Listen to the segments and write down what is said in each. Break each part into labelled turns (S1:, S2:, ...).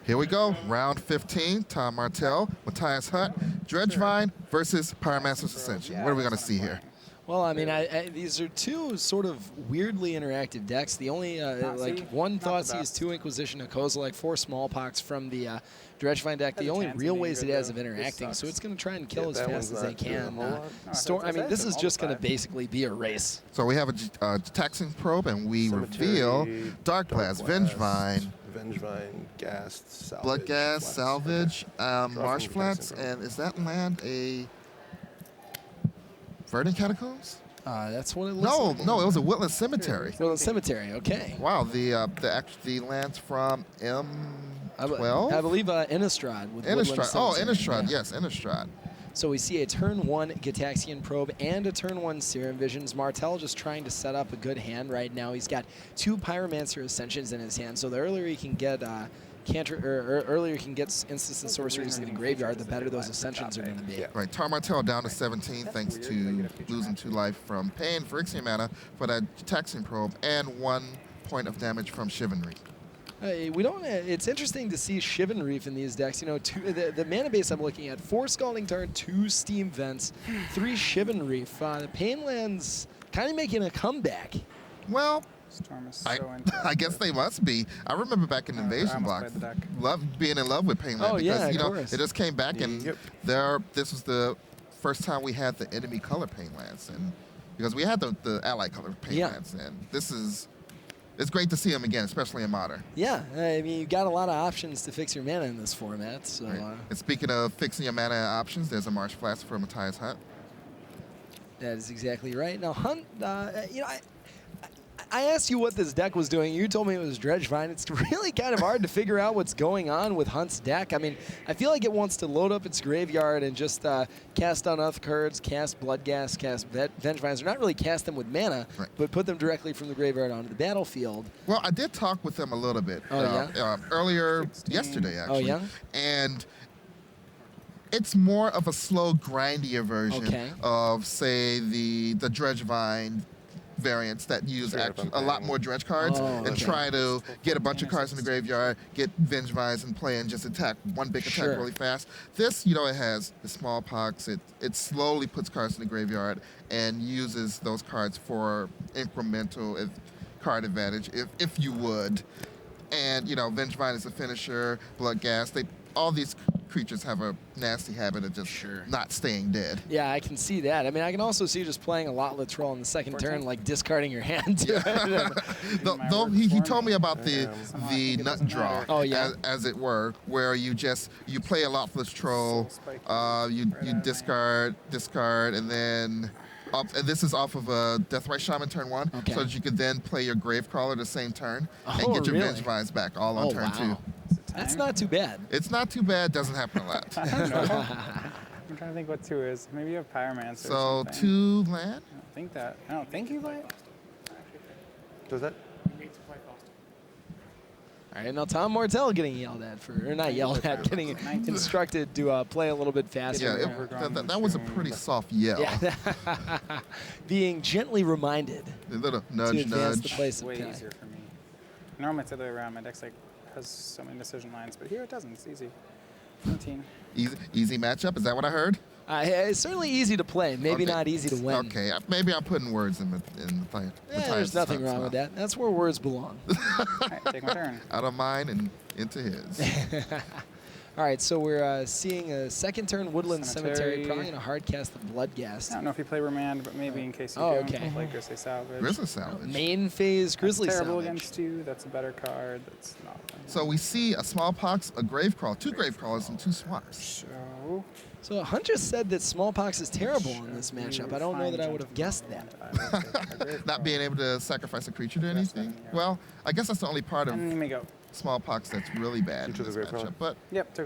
S1: Here we go, round 15. Tom Martell, Matthias Hunt, Dredgevine versus Pyromancer's Ascension. What are we going to see here?
S2: Well, I mean, these are two sort of weirdly interactive decks. The only, like, one Thoughtseize, 2 Inquisition, a Kozilek, 4 Smallpox from the Dredgevine deck. The only real ways it has of interacting, so it's going to try and kill as fast as they can. I mean, this is just going to basically be a race.
S1: So we have a Taxing Probe, and we reveal Dark Blast, Vengevine,
S3: Ghast, Salvage,
S1: Bloodghast, Salvage, Marsh Flats, and is that land a Verdant Catacombs?
S2: That's what it looks like.
S1: No, it was a Woodland Cemetery.
S2: Woodland Cemetery, okay.
S1: Wow, the lands from M12?
S2: I believe Innistrad with Woodland Cemetery.
S1: Oh, Innistrad, yes, Innistrad.
S2: So we see a turn 1 Gitaxian Probe and a turn 1 Serum Visions. Martell just trying to set up a good hand right now. He's got 2 Pyromancer Ascensions in his hand, so the earlier he can get earlier he can get instants and sorceries in the graveyard, the better those Ascensions are going to be.
S1: Yeah. Right, Tom Martell down to 17 thanks to losing 2 life from paying for Ixia mana for that Taxing Probe and 1 point of damage from Chivalry.
S2: We don't. It's interesting to see Shivan Reef in these decks. You know, the mana base I'm looking at: 4 Scalding Tarn, 2 Steam Vents, 3 Shivan Reef. The Painlands kind of making a comeback.
S1: Well,
S4: Storm is so
S1: I guess they must be. I remember back in Invasion Block, being in love with Painland because
S2: of course.
S1: it just came back and this was the first time we had the enemy color Painlands, and because we had the ally color Painlands, and it's great to see them again, especially in Modern.
S2: Yeah, I mean, you got a lot of options to fix your mana in this format. So,
S1: right. And speaking of fixing your mana options, there's a Marsh Flats for Matthias Hunt.
S2: That is exactly right. Now, Hunt, you know, I asked you what this deck was doing. You told me it was Dredgevine. It's really kind of hard to figure out what's going on with Hunt's deck. I mean, I feel like it wants to load up its graveyard and just cast Unearthed Cards, cast Bloodghast, cast Vengevines. They're not really cast them with mana, but put them directly from the graveyard onto the battlefield.
S1: Well, I did talk with them a little bit earlier yesterday, actually.
S2: Oh, yeah?
S1: And it's more of a slow, grindier version of, say, the Dredgevine variants that use a lot more dredge cards and try to get a bunch of cards in the graveyard, get Vengevines in play, and just attack one big attack really fast. This, you know, it has the Smallpox. It slowly puts cards in the graveyard and uses those cards for incremental card advantage, if you would. And, you know, Vengevine is a finisher, Bloodghast. All these creatures have a nasty habit of just not staying dead.
S2: Yeah, I can see that. I mean, I can also see just playing a lot Latrell in the second turn, like discarding your hand to it.
S1: Though he told me about the nut draw, as it were, where you play a lot Latrell, you discard, and then. And this is off of a Deathrite Shaman turn 1, so that you could then play your Gravecrawler the same turn and get your Vengevines back all on turn 2.
S2: That's not too bad.
S1: It's not too bad. Doesn't happen a lot.
S4: I'm trying to think what 2 is. Maybe you have Pyromancer.
S1: So 2 land?
S4: I don't think you play.
S3: Does that?
S2: All right, now Tom Martell getting yelled at getting instructed to play a little bit faster.
S1: Yeah, that was a pretty soft yell.
S2: Yeah. Being gently reminded
S1: a little nudge,
S2: to advance the place of
S4: way
S2: play.
S4: easier for me. Normally it's the other way around. My deck's like has so many decision lines, but here it doesn't. It's easy. 19.
S1: Easy matchup. Is that what I heard?
S2: It's certainly easy to play. Maybe not easy to win.
S1: Okay, maybe I'm putting words in the thing.
S2: There's nothing wrong with that. That's where words belong.
S4: All right, take my turn.
S1: Out of mine and into his.
S2: All right, so we're seeing a second turn Woodland Cemetery, probably going to hard cast the Bloodghast.
S4: I don't know if you play Remand, but maybe in case you don't, play Grizzly Salvage.
S1: Grizzly Salvage.
S2: Main phase Grizzly Salvage.
S4: Terrible against you. That's a better card. That's not.
S1: So we see a Smallpox, a Gravecrawler, 2 Gravecrawlers, and 2 Swamps.
S4: So
S2: Hunter said that Smallpox is terrible in this matchup. I don't know that I would have guessed that.
S1: Not being able to sacrifice a creature to anything? Well, I guess that's the only part of Smallpox that's really bad in this matchup. But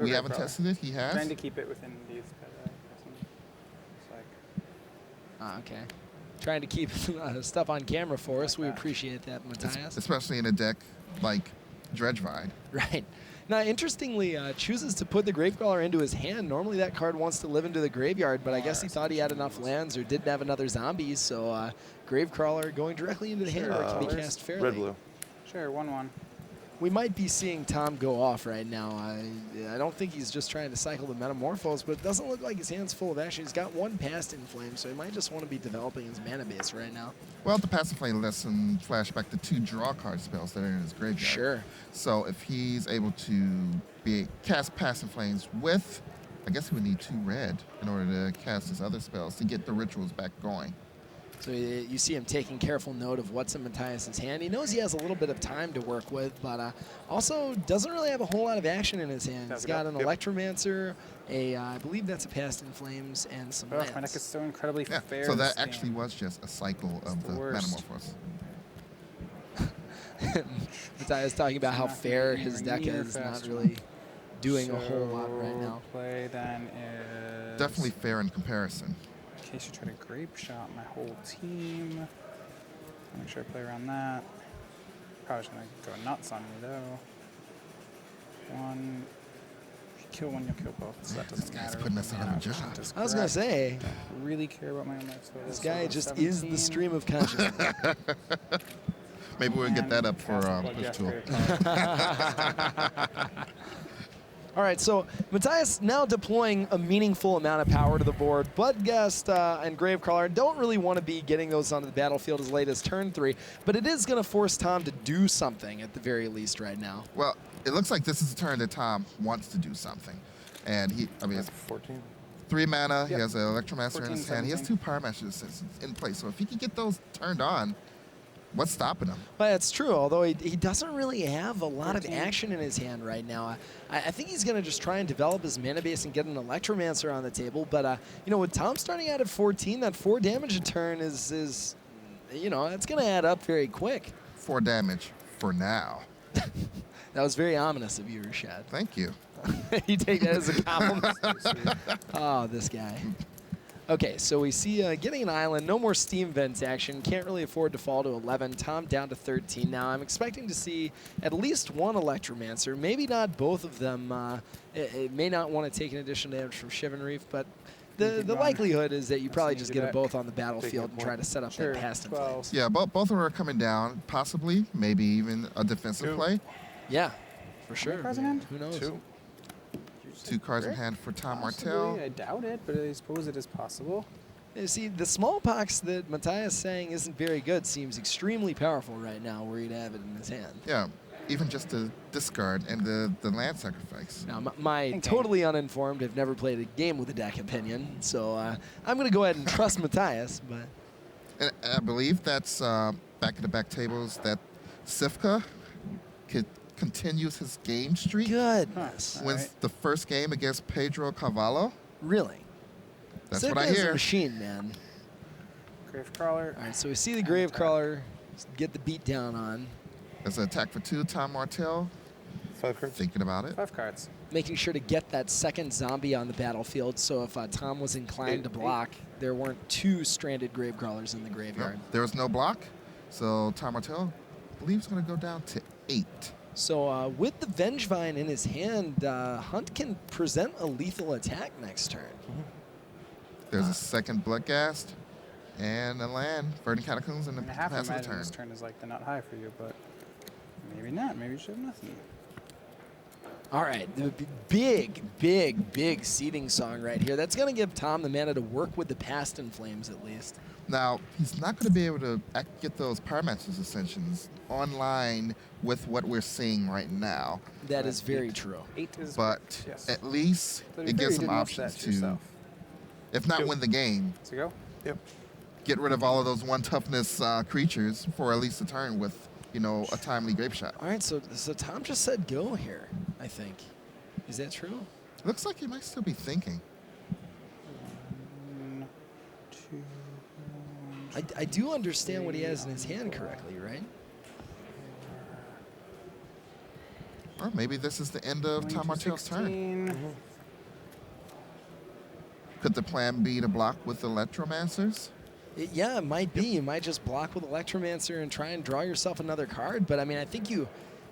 S1: we haven't tested it. He has.
S4: Trying to keep it within these.
S2: Okay. Trying to keep stuff on camera for us. We appreciate that, Matthias.
S1: Especially in a deck like Dredgevine.
S2: Right. Now, interestingly, chooses to put the Gravecrawler into his hand. Normally that card wants to live into the graveyard, but I guess he thought he had enough lands or didn't have another zombies, so Gravecrawler going directly into the hand where it can be cast fairly.
S3: Red-blue.
S4: Sure, 1/1.
S2: we might be seeing Tom go off right now. I don't think he's just trying to cycle the Metamorphose, but it doesn't look like his hand's full of action. He's got one Past in Flame, so he might just want to be developing his mana base right now.
S1: Well, the Past in Flame lets him flashback the 2 draw card spells that are in his graveyard.
S2: Sure.
S1: So if he's able to cast Past in Flames with, I guess he would need 2 red in order to cast his other spells to get the rituals back going.
S2: So you see him taking careful note of what's in Matthias' hand. He knows he has a little bit of time to work with, but also doesn't really have a whole lot of action in his hand. He's got an Electromancer, I believe that's a Past in Flames, and some lands.
S4: My deck is so incredibly fair.
S1: So that actually was just a cycle of the Metamorphose.
S2: Matthias talking about how fair his deck is, not really doing a whole lot right now.
S4: Play then is
S1: Definitely fair in comparison.
S4: in case you try to grape shot my whole team. Make sure I play around that. Probably just gonna go nuts on me though. One. If you kill one, you'll kill both. So that doesn't
S1: This guy's
S4: matter.
S1: putting us out of a job.
S2: I was gonna say,
S4: Don't really care about my own life. So
S2: this guy just is the stream of consciousness.
S1: Maybe we'll get that up for push tool.
S2: All right, so Matthias now deploying a meaningful amount of power to the board. Bloodghast and Gravecrawler don't really want to be getting those onto the battlefield as late as turn 3, but it is going to force Tom to do something at the very least right now.
S1: Well, it looks like this is the turn that Tom wants to do something. And it's
S3: 14.
S1: 3 mana, he
S4: Yep.
S1: has an Electromancer in his hand. He has 2 Power Masters in place. So if he can get those turned on, what's stopping him?
S2: Well, that's true, although he doesn't really have a lot of action in his hand right now. I think he's going to just try and develop his mana base and get an Electromancer on the table. But, with Tom starting out at 14, that 4 damage a turn is it's going to add up very quick.
S1: 4 damage for now.
S2: That was very ominous of you, Rashad.
S1: Thank you.
S2: You take that as a compliment. Oh, this guy. Okay, so we see getting an island, no more steam vents action. Can't really afford to fall to 11. Tom down to 13 now. I'm expecting to see at least one Electromancer, maybe not both of them. It may not want to take an additional damage from Shivan Reef, but the likelihood is that you probably just get them both on the battlefield and try to set up that Past in Flames.
S1: Yeah, both of them are coming down, possibly, maybe even a defensive play.
S2: Yeah, for sure.
S4: cards in hand?
S2: Who knows?
S1: 2 cards in hand for Tom Martell.
S4: I doubt it, but I suppose it is possible.
S2: You see, the smallpox that Matthias saying isn't very good seems extremely powerful right now were he to have it in his hand.
S1: Yeah, even just the discard and the land sacrifice.
S2: Now, my totally uninformed have never played a game with a deck opinion, so I'm going to go ahead and trust Matthias. But
S1: And I believe that's back-to-back tables that Sifka continues his game streak.
S2: goodness.
S1: Wins the first game against Pedro Cavallo.
S2: Really?
S1: That's
S2: Sifka
S1: what I
S2: is
S1: hear.
S2: a machine, man.
S4: Gravecrawler.
S2: All right, so we see the Gravecrawler get the beat down on,
S1: There's an attack for 2, Tom Martell.
S3: 5 cards.
S1: Thinking about it.
S4: 5 cards.
S2: making sure to get that second zombie on the battlefield. So if Tom was inclined to block, there weren't 2 stranded Gravecrawlers in the graveyard.
S1: Nope, there was no block, so Tom Martell, I believe, is going to go down to 8.
S2: So with the Vengevine in his hand, Hunt can present a lethal attack next turn.
S1: There's a second Bloodghast and a land, Verdant Catacombs, and the
S4: I half
S1: passive
S4: imagine
S1: turn.
S4: this turn is like the not high for you, but maybe not. Maybe you should have nothing.
S2: All right, the big seeding song right here. That's going to give Tom the mana to work with the Past in Flames at least.
S1: Now, he's not going to be able to get those Pyromancer's Ascensions online with what we're seeing right now.
S2: That is very true.
S4: 8 is
S1: But
S4: correct, yes.
S1: at least
S4: So to be
S1: it
S4: fair,
S1: gives
S4: you
S1: him
S4: did most of
S1: options
S4: that
S1: to,
S4: yourself.
S1: if not win the game,
S4: So go.
S3: Yep.
S1: get rid of all of those 1 toughness creatures for at least a turn with, a timely grape shot.
S2: All right, so Tom just said go here, I think. Is that true?
S1: Looks like he might still be thinking.
S4: 1, 2.
S2: I do understand what he has in his hand correctly, right?
S1: Or maybe this is the end of Tom Martell's turn.
S4: 16.
S1: Could the plan be to block with Electromancers?
S2: Yeah, it might be. You might just block with Electromancer and try and draw yourself another card. But I mean, I think you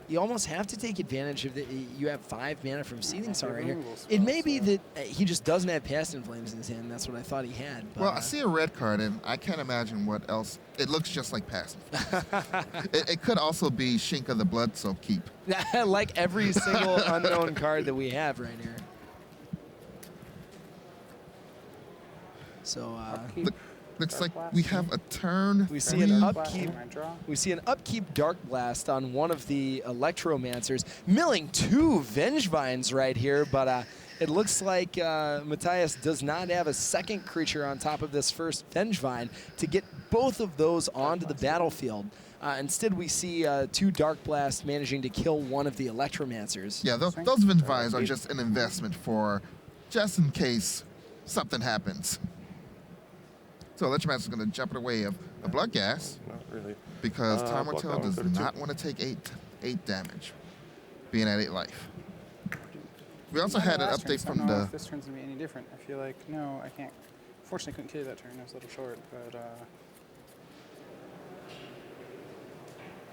S2: you almost have to take advantage of the. You have 5 mana from Seething Star right here. It may be that he just doesn't have Past in Flames in his hand. That's what I thought he had. But,
S1: well, I see a red card, and I can't imagine what else. It looks just like Past in Flames. It could also be Shinka the Bloodsoak Keep.
S2: Like every single unknown card that we have right here. So
S1: looks like we have a turn.
S2: we see an upkeep. We see an upkeep Dark Blast on one of the Electromancers, milling 2 Vengevines right here, but it looks like Matthias does not have a second creature on top of this first Vengevine to get both of those onto the battlefield. Instead, we see 2 Dark Blasts managing to kill one of the Electromancers.
S1: Yeah, those Vengevines are just an investment for just in case something happens. So Electromancer's going to jump in the way of a Blood Gas.
S3: Not really.
S1: Because Martell does
S3: 32.
S1: not want to take 8 damage, being at 8 life. We also had an update from
S4: I don't know
S1: the.
S4: if this turn's gonna be any different. I feel like no, I can't. Fortunately, couldn't kill that turn. It was a little short, but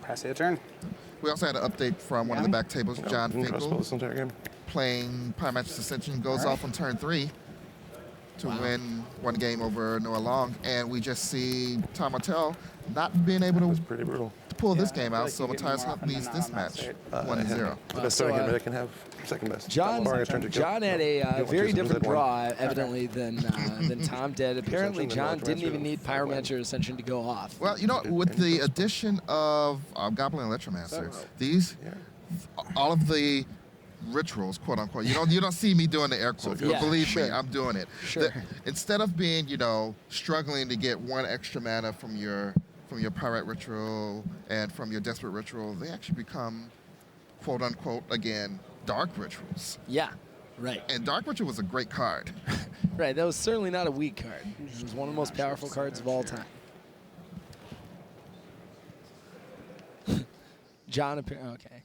S4: pass the turn.
S1: We also had an update from one of the back tables, John
S3: Didn't crossbow
S1: Finkel,
S3: this entire game.
S1: playing Pyromancer's Ascension, goes off on turn 3 to win 1 game over Noah Long, and we just see Martell not being able
S3: It's
S1: to
S3: pretty brutal.
S1: pull this
S4: I
S1: game
S4: feel
S1: out,
S4: like
S1: so
S4: you get
S1: Matthias
S4: more often
S1: leads
S4: than
S1: this
S4: not on that
S1: match
S4: state.
S1: 1-0.
S3: The best
S2: So,
S3: starting hand that I can have. Second best.
S2: John
S3: Barring a turn to kill.
S2: had a
S3: Don't
S2: very
S3: choose it,
S2: different
S3: that one.
S2: draw, evidently, than Tom did. Apparently,
S3: Ascension,
S2: John
S3: then
S2: didn't even
S3: Electromancer,
S2: need
S3: that one.
S2: Pyromancer Ascension to go off.
S1: Well, you know, with the addition of Goblin Electromancer, these, all of the rituals, quote unquote, you don't see me doing the air quotes, but
S2: Yeah,
S1: believe
S2: sure.
S1: me, I'm doing it.
S2: Sure.
S1: Instead of being, struggling to get 1 extra mana from your Pirate Ritual and from your Desperate Ritual, they actually become, quote unquote, again, Dark Rituals.
S2: Yeah, right.
S1: And Dark Ritual was a great card.
S2: Right, that was certainly not a weak card. It was one of the most powerful cards of all time. John, okay.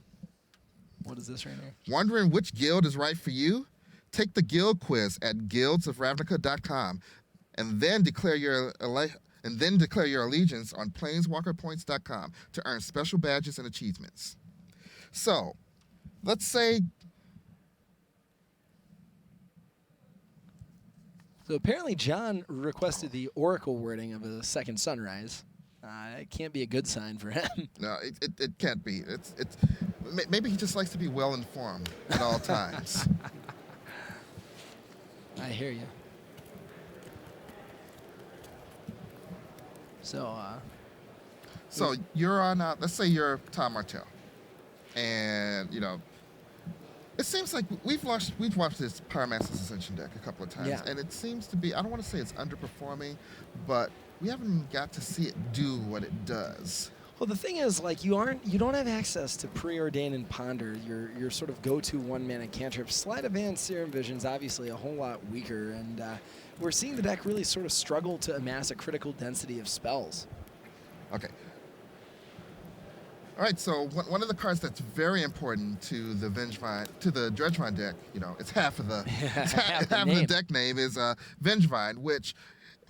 S2: What is this right here?
S1: Wondering which guild is right for you? Take the guild quiz at guildsofravnica.com and then declare your allegiance on planeswalkerpoints.com to earn special badges and achievements. So, let's say
S2: So apparently John requested the Oracle wording of a second sunrise. It can't be a good sign for him.
S1: no, it can't be. Maybe he just likes to be well informed at all times.
S2: I hear you. So,
S1: So you're on. Let's say you're Tom Martell, and it seems like we've watched this Pyromancer's Ascension deck a couple of times,
S2: Yeah.
S1: and it seems to be. I don't want to say it's underperforming, but we haven't got to see it do what it does.
S2: well, the thing is, like, you don't have access to Preordain and Ponder, your sort of go-to 1-mana cantrip. Sleight of Hand, Serum Vision's obviously a whole lot weaker, and we're seeing the deck really sort of struggle to amass a critical density of spells.
S1: Okay. All right, so one of the cards that's very important to the Dredgevine deck, it's half of the half of the deck name is Vengevine, which,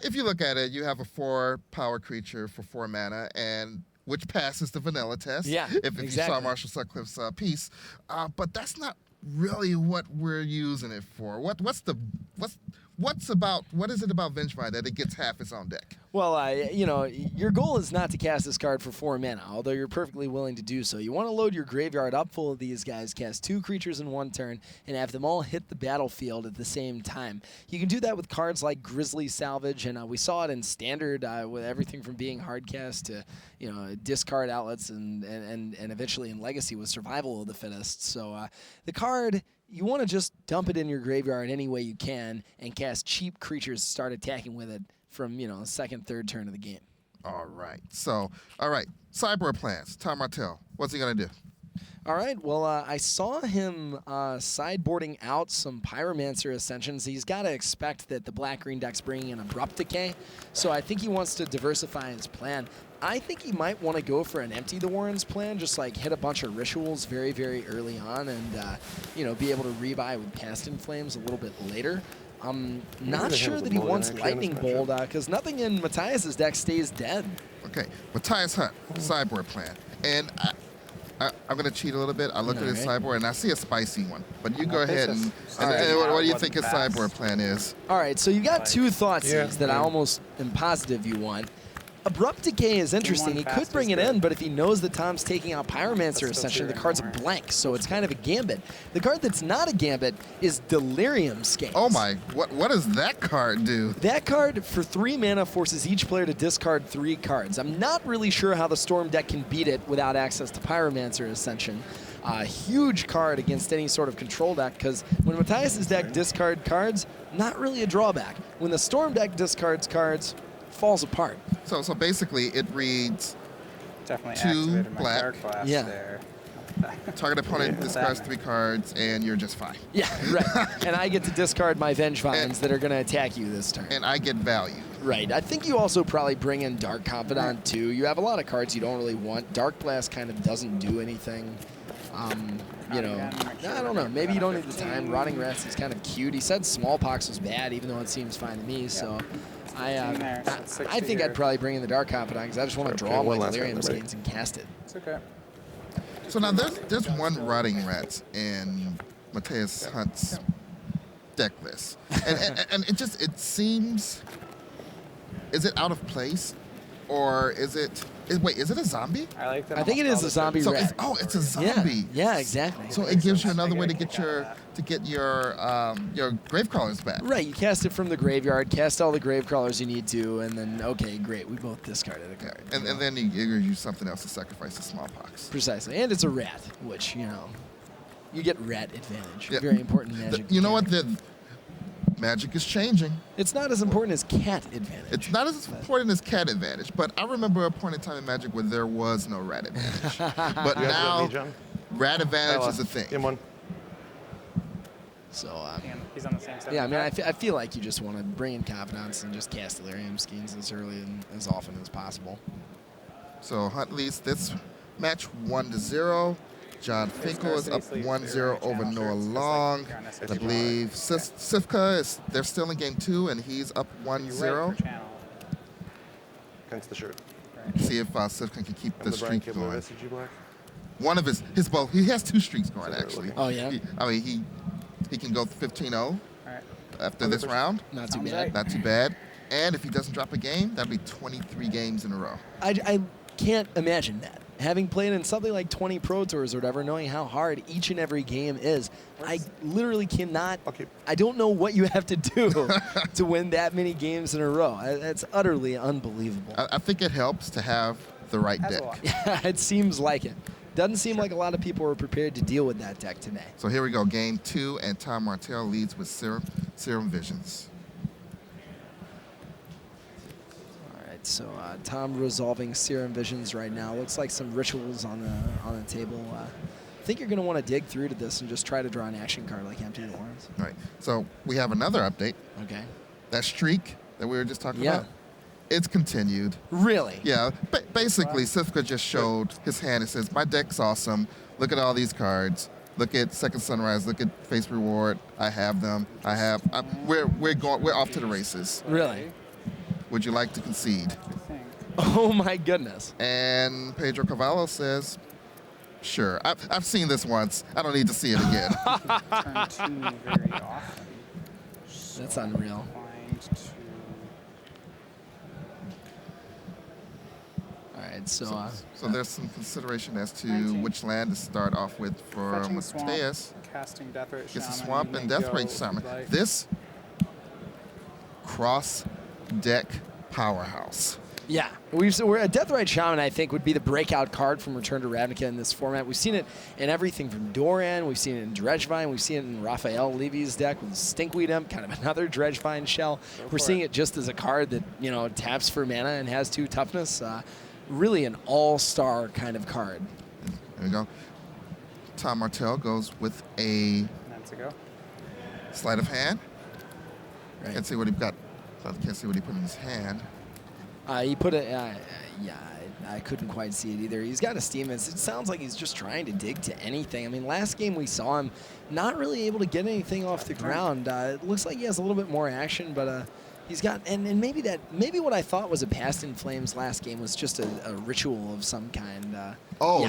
S1: if you look at it, you have a 4-power creature for 4 mana, and which passes the vanilla test.
S2: Yeah,
S1: if
S2: exactly.
S1: you saw Marshall Sutcliffe's piece, but that's not really what we're using it for. What is it about Vengevine that it gets half its own deck?
S2: Well, your goal is not to cast this card for 4 mana, although you're perfectly willing to do so. You want to load your graveyard up full of these guys, cast 2 creatures in 1 turn, and have them all hit the battlefield at the same time. You can do that with cards like Grizzly Salvage, and we saw it in Standard with everything from being hardcast to, discard outlets, and eventually in Legacy with Survival of the Fittest. So the card, you want to just dump it in your graveyard any way you can and cast cheap creatures to start attacking with it from, second, third turn of the game.
S1: All right. So, sideboard plans. Tom Martell, what's he going to do?
S2: All right. Well, I saw him sideboarding out some Pyromancer Ascensions. He's got to expect that the black-green deck's bringing in Abrupt Decay, so I think he wants to diversify his plan. I think he might want to go for an Empty the Warrens plan, just like hit a bunch of rituals very, very early on and, be able to rebuy with Past in Flames a little bit later. I'm not sure that he wants Lightning Bolt because nothing in Matthias's deck stays dead.
S1: Okay, Matthias Hunt, sideboard plan. And I'm going to cheat a little bit. I look at his
S2: Alright.
S1: sideboard, and I see a spicy one. But you go ahead and
S3: Alright.
S1: what do you
S4: Wasn't
S1: think his
S4: fast.
S1: sideboard plan is?
S2: All right, so you got two Thoughtseize
S3: Yeah.
S2: that I almost am positive you want. Abrupt Decay is interesting. He
S4: fast
S2: could bring
S4: is
S2: it in,
S4: good.
S2: but if he knows that Tom's taking out Pyromancer,
S4: still
S2: essentially, the
S4: cheering
S2: card's a
S4: more.
S2: blank, so it's kind of a gambit. The card that's not a gambit is Delirium Scales.
S1: Oh my, what does that card do?
S2: That card, for 3 mana, forces each player to discard 3 cards. I'm not really sure how the Storm deck can beat it without access to Pyromancer Ascension. A huge card against any sort of control deck, because when Matthias' deck discard cards, not really a drawback. When the Storm deck discards cards, falls apart.
S1: So basically, it reads
S4: Definitely
S1: 2
S4: activated my
S1: black.
S4: Dark Blast
S2: Yeah.
S4: there.
S1: target opponent
S3: Yeah.
S1: discards 3 cards, and you're just fine.
S2: Yeah, right. And I get to discard my Vengevines that are going to attack you this turn.
S1: And I get value.
S2: Right. I think you also probably bring in Dark Confidant too. You have a lot of cards you don't really want. Dark Blast kind of doesn't do anything. You know,
S4: Again, make sure
S2: I don't know.
S4: we're
S2: Maybe you don't need the
S4: 15.
S2: time. Rotting Rest is kind of cute. He said Smallpox was bad, even though it seems fine to me. So I
S4: there, so it's 60
S2: I think I'd
S4: here.
S2: probably bring in the Dark Confidant because I just want to
S3: Sure,
S2: draw
S3: okay, one
S2: my
S3: last
S2: Delirium
S3: round, ready?
S2: Skeins and cast it.
S4: It's okay.
S1: So now there's one Rotting Rats in Matthias Hunt's deck list, and it seems, is it out of place, or is it? Wait, is it a zombie?
S4: I like that.
S2: I think it is a zombie
S1: So
S2: rat.
S1: it's a zombie.
S2: Yeah, exactly.
S1: So it gives you another way to get your grave crawlers back.
S2: Right, you cast it from the graveyard, cast all the grave crawlers you need to, and then, okay, great, we both discarded a card.
S1: And then you use something else to sacrifice the Smallpox.
S2: Precisely, and it's a rat, which, you know, you get rat advantage.
S1: Yeah.
S2: Very important magic.
S1: You know what?
S2: mechanic.
S1: The Magic is changing.
S2: It's not as important as cat advantage.
S1: It's not as important as cat advantage, but I remember a point in time in Magic where there was no rat advantage. But
S3: You guys
S1: now,
S3: got me, John?
S1: rat advantage is a
S3: Game
S1: thing.
S3: 1.
S2: So,
S4: And he's on the same side.
S2: yeah, I mean, I feel like you just want to bring in Confidants and just cast Delirium Skeins as early and as often as possible.
S1: So Hunt leads this match 1-0. John Finkel is up 1-0 over Noah Long. I believe Sivka they're still in game 2 and he's up 1-0.
S3: Against the shirt.
S1: See if Sivka can keep the
S3: And the Brian
S1: streak
S3: Kibler
S1: going.
S3: SCG Black.
S1: One of his both. He has 2 streaks going actually.
S2: Oh, yeah?
S1: He can go 15-0
S4: Alright.
S1: after this round.
S2: Not too
S4: Sounds
S2: bad.
S4: right.
S1: Not too bad. And if he doesn't drop a game, that'd be 23 games in a row.
S2: I can't imagine that. Having played in something like 20 Pro Tours or whatever, knowing how hard each and every game is, I literally cannot.
S3: Okay.
S2: I don't know what you have to do to win that many games in a row. That's utterly unbelievable.
S1: I think it helps to have the right
S4: Has a
S1: deck.
S4: lot.
S2: Yeah, it seems like it. Doesn't seem like a lot of people were prepared to deal with that deck today.
S1: So here we go, game 2, and Tom Martell leads with Serum Visions.
S2: All right, so Tom resolving Serum Visions right now. Looks like some rituals on the table. I think you're going to want to dig through to this and just try to draw an action card like Empty the Horns.
S1: All right, so we have another update.
S2: Okay.
S1: That streak that we were just talking
S2: Yeah.
S1: about, it's continued.
S2: Really?
S1: Yeah, basically, Sivka just showed his hand. It says, my deck's awesome. Look at all these cards. Look at Second Sunrise. Look at Face Reward. I have them. We're off to the races.
S2: Really?
S1: Would you like to concede?
S4: I think.
S2: Oh my goodness.
S1: And Pedro Cavallo says, sure. I've seen this once. I don't need to see it again.
S4: Turn 2 very often.
S2: That's unreal.
S4: Inclined to
S2: All right, so
S1: So there's some consideration as to
S4: 19.
S1: which land to start off with for
S4: fetching swamp,
S1: Matthias.
S4: casting Deathrite
S1: Gets a
S4: Shaman,
S1: swamp
S4: you
S1: and
S4: may
S1: Deathrite
S4: go
S1: Shaman.
S4: like-
S1: This cross deck powerhouse.
S2: yeah, we're a Deathrite Shaman. I think would be the breakout card from Return to Ravnica in this format. We've seen it in everything from Doran. We've seen it in Dredgevine. We've seen it in Raphael Levy's deck with Stinkweed Imp, kind of another Dredgevine shell. We're seeing it just as a card that taps for mana and has 2 toughness. Really an all-star kind of card.
S1: There we go. Tom Martell goes with a
S4: That's a go.
S1: sleight of hand.
S2: Right.
S1: Can't see what he got. Can't see what he put in his hand.
S2: He put it. I couldn't quite see it either. He's got a Steam. It sounds like he's just trying to dig to anything. I mean, last game we saw him not really able to get anything off the ground. It looks like he has a little bit more action, but He's got, and maybe what I thought was a Past in Flames last game was just a ritual of some kind.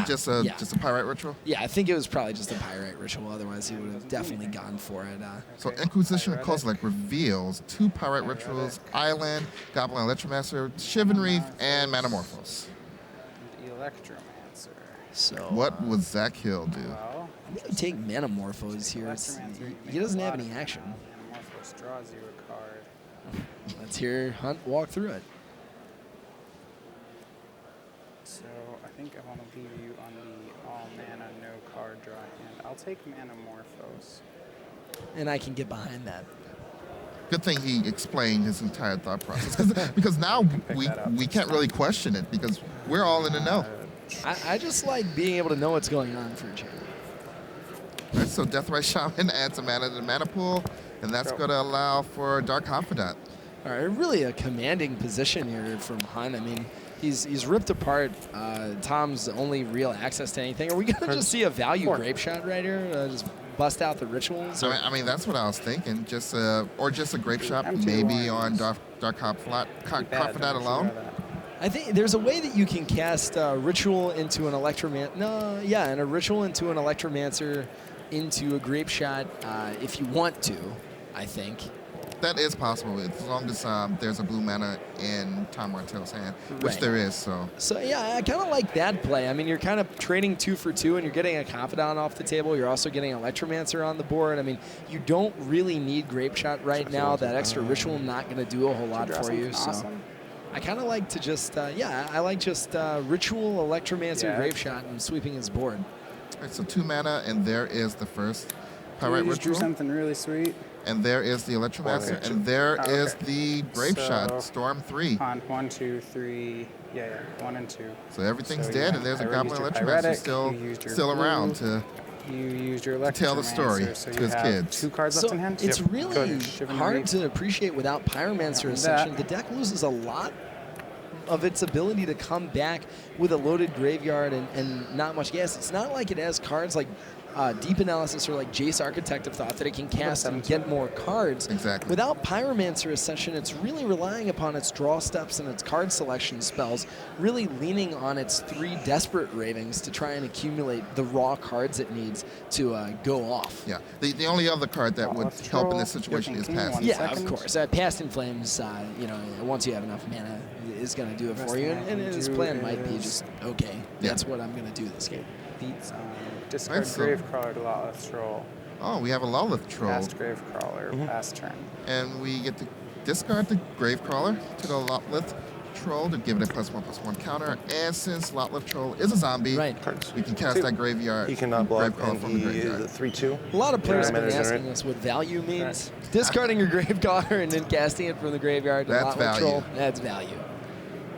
S1: Just a Pyrite ritual?
S2: Yeah, I think it was probably just a Pyrite ritual. Otherwise, he would have definitely gone for it.
S1: So Inquisition of Kozilek reveals 2 Pyrite rituals, Island, Goblin Electromancer, Shivan Reef, and Manamorphose.
S4: Electromancer.
S2: So
S1: what would Zach Hill do?
S4: Well,
S2: I think you take Manamorphose here. He doesn't have any action.
S4: Manamorphose draws you a card.
S2: Let's hear Hunt walk through it.
S4: So I think I want to leave you on the all mana, no card draw hand. I'll take Manamorphose.
S2: And I can get behind that.
S1: Good thing he explained his entire thought process, because now we can't really question it because we're all in the know.
S2: I just like being able to know what's going on for a change.
S1: All right, so Deathrite Shaman adds a mana to the mana pool, and that's going to allow for Dark Confidant.
S2: All right, really a commanding position here from Hun. I mean, he's ripped apart Tom's only real access to anything. Are we going to just see a value grape shot right here? Just bust out the rituals?
S1: I mean, that's what I was thinking. Just a grape shot, maybe on Dark Confidant alone.
S2: I think there's a way that you can cast ritual into an and a ritual into an Electromancer into a grape shot if you want to, I think.
S1: That is possible as long as there's a blue mana in Tom Martell's hand, which there is. So
S2: yeah, I kind of like that play. I mean, you're kind of trading 2 for 2, and you're getting a Confidant off the table. You're also getting Electromancer on the board. I mean, you don't really need Grape Shot right now. That extra ritual not going to do a whole lot for you. So I kind of like to just I like just ritual Electromancer Grape Shot and sweeping his board.
S1: All right, so 2 mana, and there is the first Pyrite
S4: Drew
S1: ritual.
S4: Something really sweet.
S1: And there is the Electromancer, and there is the Grape Shot, Storm 3.
S4: On 1, 2, 3, 1 and 2.
S1: So everything's dead, and there's a Goblin Electromancer still around to
S4: You used your
S1: tell the story
S4: so
S1: to his kids.
S4: 2 cards left in hand.
S2: It's really hard to appreciate without Pyromancer Ascension. The deck loses a lot of its ability to come back with a loaded graveyard and not much gas. It's not like it has cards like Deep Analysis or like Jace Architect of Thought that it can cast and get more cards.
S1: Exactly.
S2: Without Pyromancer Ascension, it's really relying upon its draw steps and its card selection spells, really leaning on its 3 Desperate Ravings to try and accumulate the raw cards it needs to go off.
S1: Yeah, the only other card that would help in this situation is Past.
S2: Yeah, of course. Past in Flames, once you have enough mana, is going to do it for you. And his plan might be just, okay, that's what I'm going to do this game.
S4: Discard Gravecrawler to Lawlith Troll.
S1: Oh, we have a Lawlith Troll.
S4: Past Gravecrawler, past turn.
S1: And we get to discard the Gravecrawler to the Lawlith Troll to give it a +1/+1 counter. And since Lawlith Troll is a zombie, we can cast that graveyard.
S3: He cannot block, and
S1: from the
S3: he is
S1: graveyard.
S3: a 3/2.
S2: A lot of players have been asking us what value means. Discarding your Gravecrawler and then casting it from the graveyard to
S1: That's
S2: Lawlith
S1: value.
S2: Troll, that's value.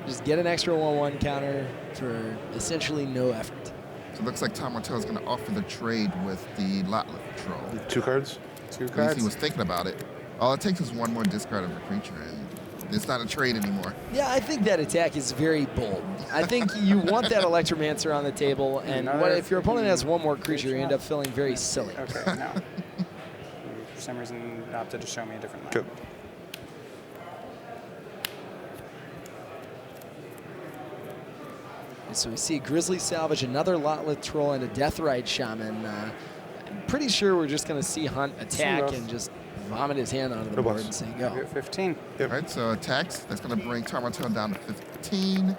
S2: Just get an extra 1/1 counter for essentially no effort.
S1: So it looks like Tom Martell is going to offer the trade with the Lawlith Troll.
S3: 2 cards?
S4: 2
S1: At least
S4: cards.
S1: he was thinking about it. All it takes is 1 more discard of a creature, and it's not a trade anymore.
S2: Yeah, I think that attack is very bold. I think you want that Electromancer on the table, and if your opponent has 1 more creature, you end up feeling very silly.
S4: Okay, no. You, for some reason, opted to show me a different line.
S3: Good.
S2: So we see Grizzly Salvage, another Lawlith Troll, and a Deathrite Shaman. I'm pretty sure we're just going to see Hunt attack and just vomit his hand onto the board and say go.
S4: 15.
S1: All right, so attacks. That's going to bring Tom Martell down to 15.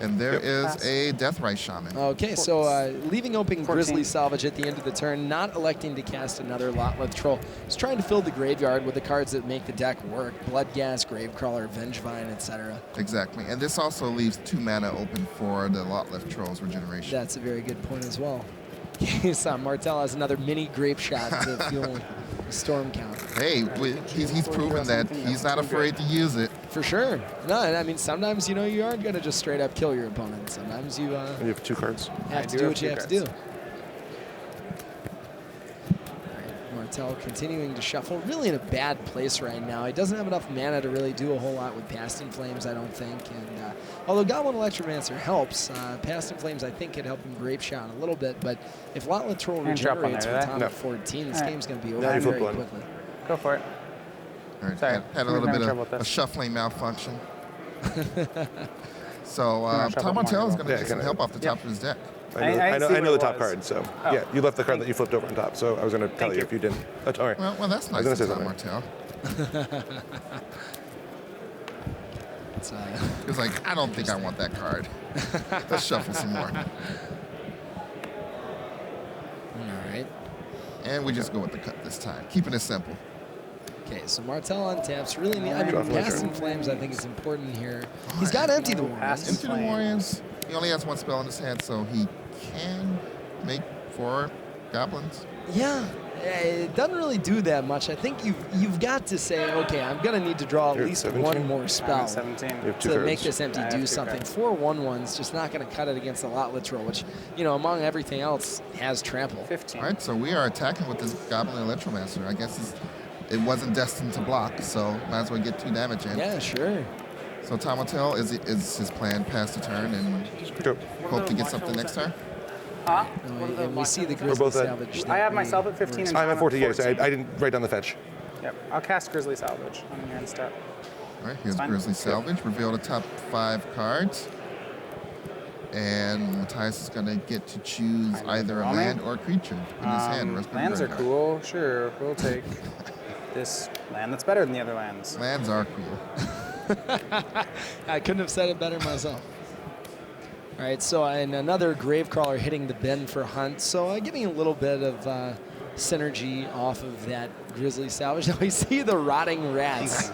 S1: And there is a Deathrite Shaman.
S2: Okay, so leaving open
S4: 14.
S2: Grizzly Salvage at the end of the turn, not electing to cast another Lawlith Troll. He's trying to fill the graveyard with the cards that make the deck work. Bloodghast, Gravecrawler, Vengevine, etc.
S1: Exactly. And this also leaves 2 mana open for the Lawlith Troll's regeneration.
S2: That's a very good point as well. Martell has another mini Grape Shot to fuel Storm count.
S1: Hey, he's proven that he's not afraid to use it.
S2: For sure. No, I mean, sometimes, you aren't going to just straight up kill your opponent. Sometimes you
S3: You have 2 cards.
S2: have to do what you have to do. Martell continuing to shuffle. Really in a bad place right now. He doesn't have enough mana to really do a whole lot with Past in Flames, I don't think. And although Goblin Electromancer helps, Past in Flames, I think, could help him Grape Shot a little bit. But if Lawlith Troll regenerates with Tom at 14, this game's going to be over very quickly.
S4: Go for it.
S1: Or
S4: Sorry,
S1: had a
S4: I'm
S1: little
S4: having
S1: bit
S4: trouble
S1: of
S4: with
S1: a
S4: this.
S1: shuffling malfunction. So
S4: gonna shuffle
S1: Tom
S4: more
S1: Martell is
S4: as
S1: going
S3: well.
S1: to get
S3: Yeah,
S1: some
S3: kinda.
S1: help off the top
S4: Yep.
S1: of his deck.
S4: I see
S3: I know
S4: what
S3: the
S4: it
S3: top
S4: was.
S3: card, so
S4: Oh.
S3: yeah, you left the card
S4: Thank
S3: that you flipped over on top. So I was going to tell
S4: Thank
S3: you
S4: you.
S3: if you didn't. Oh, all right.
S1: Well, that's
S3: I was
S1: nice
S3: gonna
S1: of
S3: say
S1: Tom
S3: something.
S1: Martell.
S2: It's,
S1: He was like, I don't think I want that card. Let's shuffle some more.
S2: all right.
S1: And we just go with the cut this time, keeping it simple.
S2: Okay, so Martell on taps. Really, I mean,
S3: Draw from the
S2: Past
S3: turn.
S2: in Flames, I think is important here. He's got to empty the
S4: Past
S2: Warriors.
S1: Into the Warriors. He only has one spell in his hand, so he can make 4 goblins.
S2: Yeah, it doesn't really do that much. I think you've got to say, okay, I'm gonna need to draw at
S3: You're
S2: least
S3: 17?
S2: one more
S4: I'm
S2: spell
S4: at 17.
S3: You have 2
S2: to
S3: cards.
S2: make this empty
S4: I have
S2: do
S4: 2
S2: something.
S4: cards.
S2: 4 1/1s just not gonna cut it against the lot literal, which, you know, among everything else, has trample.
S4: 15.
S1: All right, so we are attacking with this Goblin Electromancer. I guess it wasn't destined to block, so might as well get 2 damage in.
S2: Yeah, sure.
S1: So Tom Martell is his plan past the turn and
S3: Go.
S1: hope to get something next turn.
S4: Huh?
S2: And we see the Grizzly
S3: both at-
S2: Salvage.
S4: I have
S2: that
S4: myself
S2: we
S4: at 15
S2: were
S4: and
S3: I'm at 14. Yeah, so
S4: 14.
S3: I didn't write down the fetch.
S4: Yep. I'll cast Grizzly Salvage on your end step.
S1: All right, here's
S4: Fine.
S1: Grizzly Salvage. Reveal the top 5 cards. And Matthias is going to get to choose
S4: Kind of
S1: either a
S4: overwhelming.
S1: land or a creature in his hand. The rest of the
S4: Lands are
S1: graveyard.
S4: cool. Sure, we'll take this land that's better than the other lands.
S1: Lands are cool.
S2: I couldn't have said it better myself. All right, so and another Gravecrawler hitting the bin for Hunt, so giving a little bit of synergy off of that Grizzly Salvage. Now we see the Rotting Rats.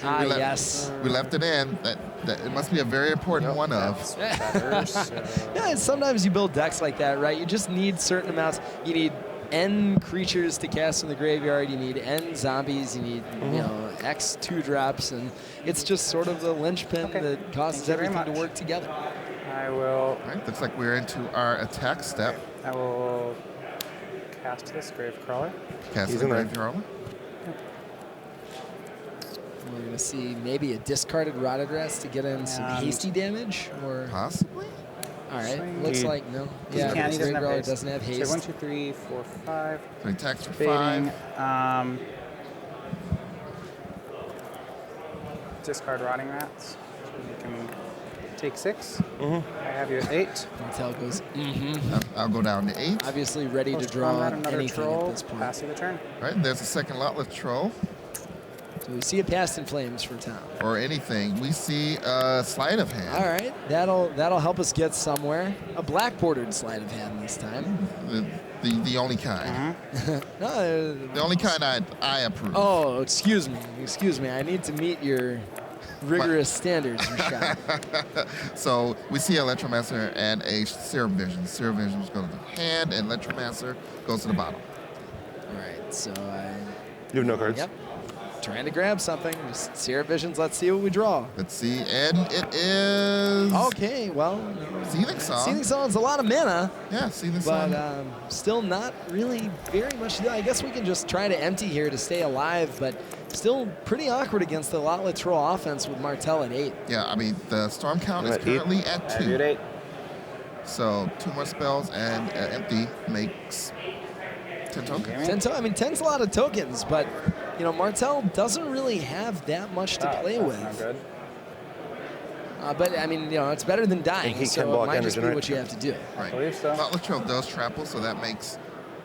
S1: We left-
S2: Yes.
S1: We left it in. That it must be a very important one of.
S4: That's better, so
S2: Yeah, and sometimes you build decks like that, right? You just need certain amounts. You need N creatures to cast in the graveyard. You need N zombies. You need, you know, X 2-drops, and it's just sort of the linchpin
S4: Okay.
S2: that causes
S4: Thank you very
S2: everything to
S4: much.
S2: work together.
S4: I will.
S1: All right, looks like we're into our attack step.
S4: I will cast this Gravecrawler.
S1: Cast
S3: He's
S1: the
S3: in there.
S1: graveyard.
S2: We're going to see maybe a discarded Rotted Rats to get in some
S4: And-
S2: hasty damage, or
S1: Possibly.
S2: all right,
S4: Swing.
S2: looks
S3: He-
S2: like no.
S4: He
S2: Yeah,
S4: can't. He doesn't have
S2: Graveyard
S4: haste.
S2: doesn't have
S4: So
S2: haste.
S4: 1, 2, 3, 4, 5.
S1: So he attacks for
S4: Fading.
S1: 5.
S4: Discard Rotting Rats. You can take 6. I have you at 8.
S2: Martell goes,
S1: I'll go down to 8.
S2: obviously ready to
S4: Post
S2: draw
S4: combat, another
S2: anything
S4: troll.
S2: at this point.
S4: Pass you the turn.
S1: All right, there's a second Lotless Troll.
S2: So we see a Past in Flames for Tom.
S1: Or anything. We see a Sleight of Hand.
S2: All right, that'll help us get somewhere. A black bordered Sleight of Hand this time.
S1: The only kind.
S2: No,
S1: The only kind I approve.
S2: oh, excuse me. I need to meet your rigorous standards, Rashad.
S1: So we see Electromancer and a Serum Vision. Serum Vision goes to the hand, and Electromancer goes to the bottom.
S2: All right, so
S3: You have no cards.
S2: yep, trying to grab something. Just Serum Visions. Let's see what we draw.
S1: Let's see, and it is
S2: Okay, well,
S1: Seething Song.
S2: Seething Song's a lot of mana,
S1: Yeah, Seething
S2: but
S1: Song.
S2: still not really very much to do. I guess we can just try to empty here to stay alive, but still pretty awkward against the Lotless Troll offense with Martell at 8.
S1: Yeah, I mean the storm count is
S3: I'm at 8.
S1: currently at
S4: I have you at
S1: 2.
S4: 8.
S1: So 2 more spells and empty makes 10 tokens.
S2: 10's a lot of tokens, but you know Martell doesn't really have that much to play
S4: That's
S2: with.
S4: not good.
S2: But I mean, you know, it's better than dying,
S3: And he can
S2: so it
S3: block
S2: might just be
S3: energy,
S2: what you
S3: right?
S2: have to do.
S1: Right.
S4: believe so.
S1: Lotless Troll does trample, so that makes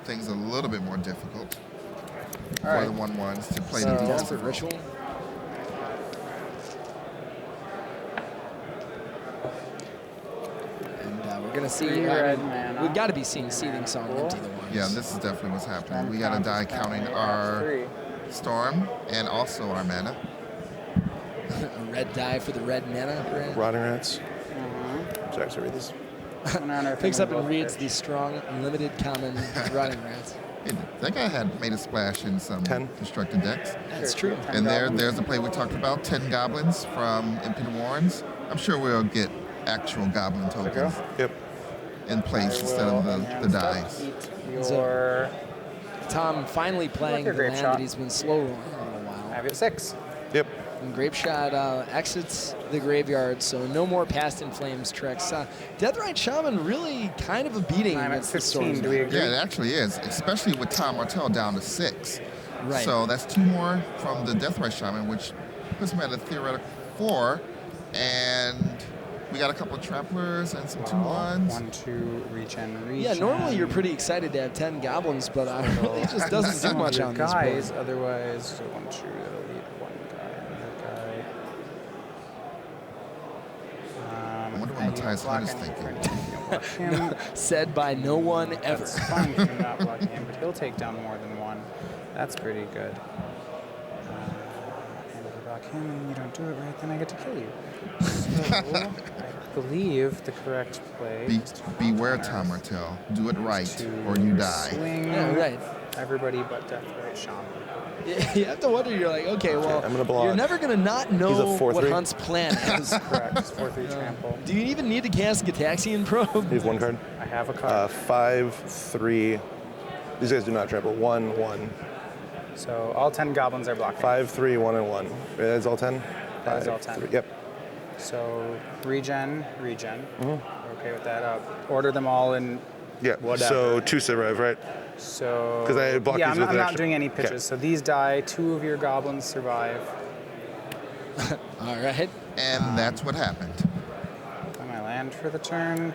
S1: things a little bit more difficult
S4: All
S1: for
S4: right.
S1: the 1/1s to play
S4: So-
S1: the
S2: Desperate
S1: defensive
S2: Ritual. And we're gonna see.
S4: 3 red mana.
S2: We've got to be seeing Seething Song
S4: Cool.
S2: empty the ones.
S1: Yeah, this is definitely what's happening.
S4: Storm
S1: We got to
S4: count
S1: die
S4: is
S1: counting
S4: currently at
S1: our
S4: 3.
S1: storm and also our mana.
S2: A red die for the red mana. Grant.
S3: Rotting Rats. Sorry, read this.
S2: Picks up and reads the strong, limited common Rotting Rats.
S1: Hey, that guy had made a splash in some
S3: 10.
S1: constructed decks.
S2: That's true.
S1: And there's the play we talked about, 10 goblins from Impudent Warrens. I'm sure we'll get actual goblin
S4: go?
S1: tokens
S3: Yep.
S1: in place instead of the dice.
S4: Your
S2: Tom finally playing the
S4: your grape
S2: land
S4: shot.
S2: that he's been slow rolling for a
S4: I
S2: while.
S4: have you at 6.
S3: Yep.
S2: And Grape Shot exits the graveyard, so no more Past in Flames tricks. Deathrite Shaman really kind of a beating
S4: I'm at
S2: against the
S4: 15.
S2: Storm.
S4: Do we agree?
S1: Yeah, it actually is, especially with Tom Martell down to 6.
S2: Right.
S1: So that's 2 more from the Deathrite Shaman, which puts me at a theoretical 4. And we got a couple of Tramplers and some 2/1s.
S4: 1, 2, regen.
S2: Yeah, normally you're pretty excited to have 10 goblins, but really it just doesn't do much on this
S4: guys.
S2: board.
S4: Otherwise, so 1, 2, that'll lead 1 guy, another guy.
S1: I wonder what Matthias HUNE is thinking.
S2: Said by no one ever.
S4: That's fine if you're not blocking him, but he'll take down more than 1. That's pretty good. And if you block him and you don't do it right, then I get to kill you. So, I believe the correct play is to
S1: Beware,
S4: counter
S1: Tom Martell. Do it right,
S4: to
S1: or you die.
S4: Swing
S2: Yeah, right.
S4: everybody but Deathrite Shaman.
S2: You have to wonder, you're like, okay, well,
S3: I'm gonna block.
S2: you're never going to not
S3: He's a
S2: know
S3: 4/3.
S2: what Hunt's plan is.
S4: Correct. It's 4/3 trample.
S2: Do you even need to cast Gataxian Probe?
S3: You have 1 card.
S4: I have a card.
S3: 5, 3. These guys do not trample. 1, 1.
S4: So all 10 goblins are blocking.
S3: 5, 3, 1, and 1. That's all 10?
S4: That is
S3: 5,
S4: all 10.
S3: 3. Yep.
S4: So regen. We're okay with that. Order them all in.
S3: Yeah.
S4: Whatever.
S3: So 2 survive, right?
S4: So
S3: 'Cause I blocked
S4: yeah,
S3: these
S4: I'm
S3: with
S4: not,
S3: an
S4: I'm not
S3: extra-
S4: doing any pitches.
S3: Okay.
S4: So these die. 2 of your goblins survive.
S2: All right.
S1: And that's what happened.
S4: Play my land for the turn.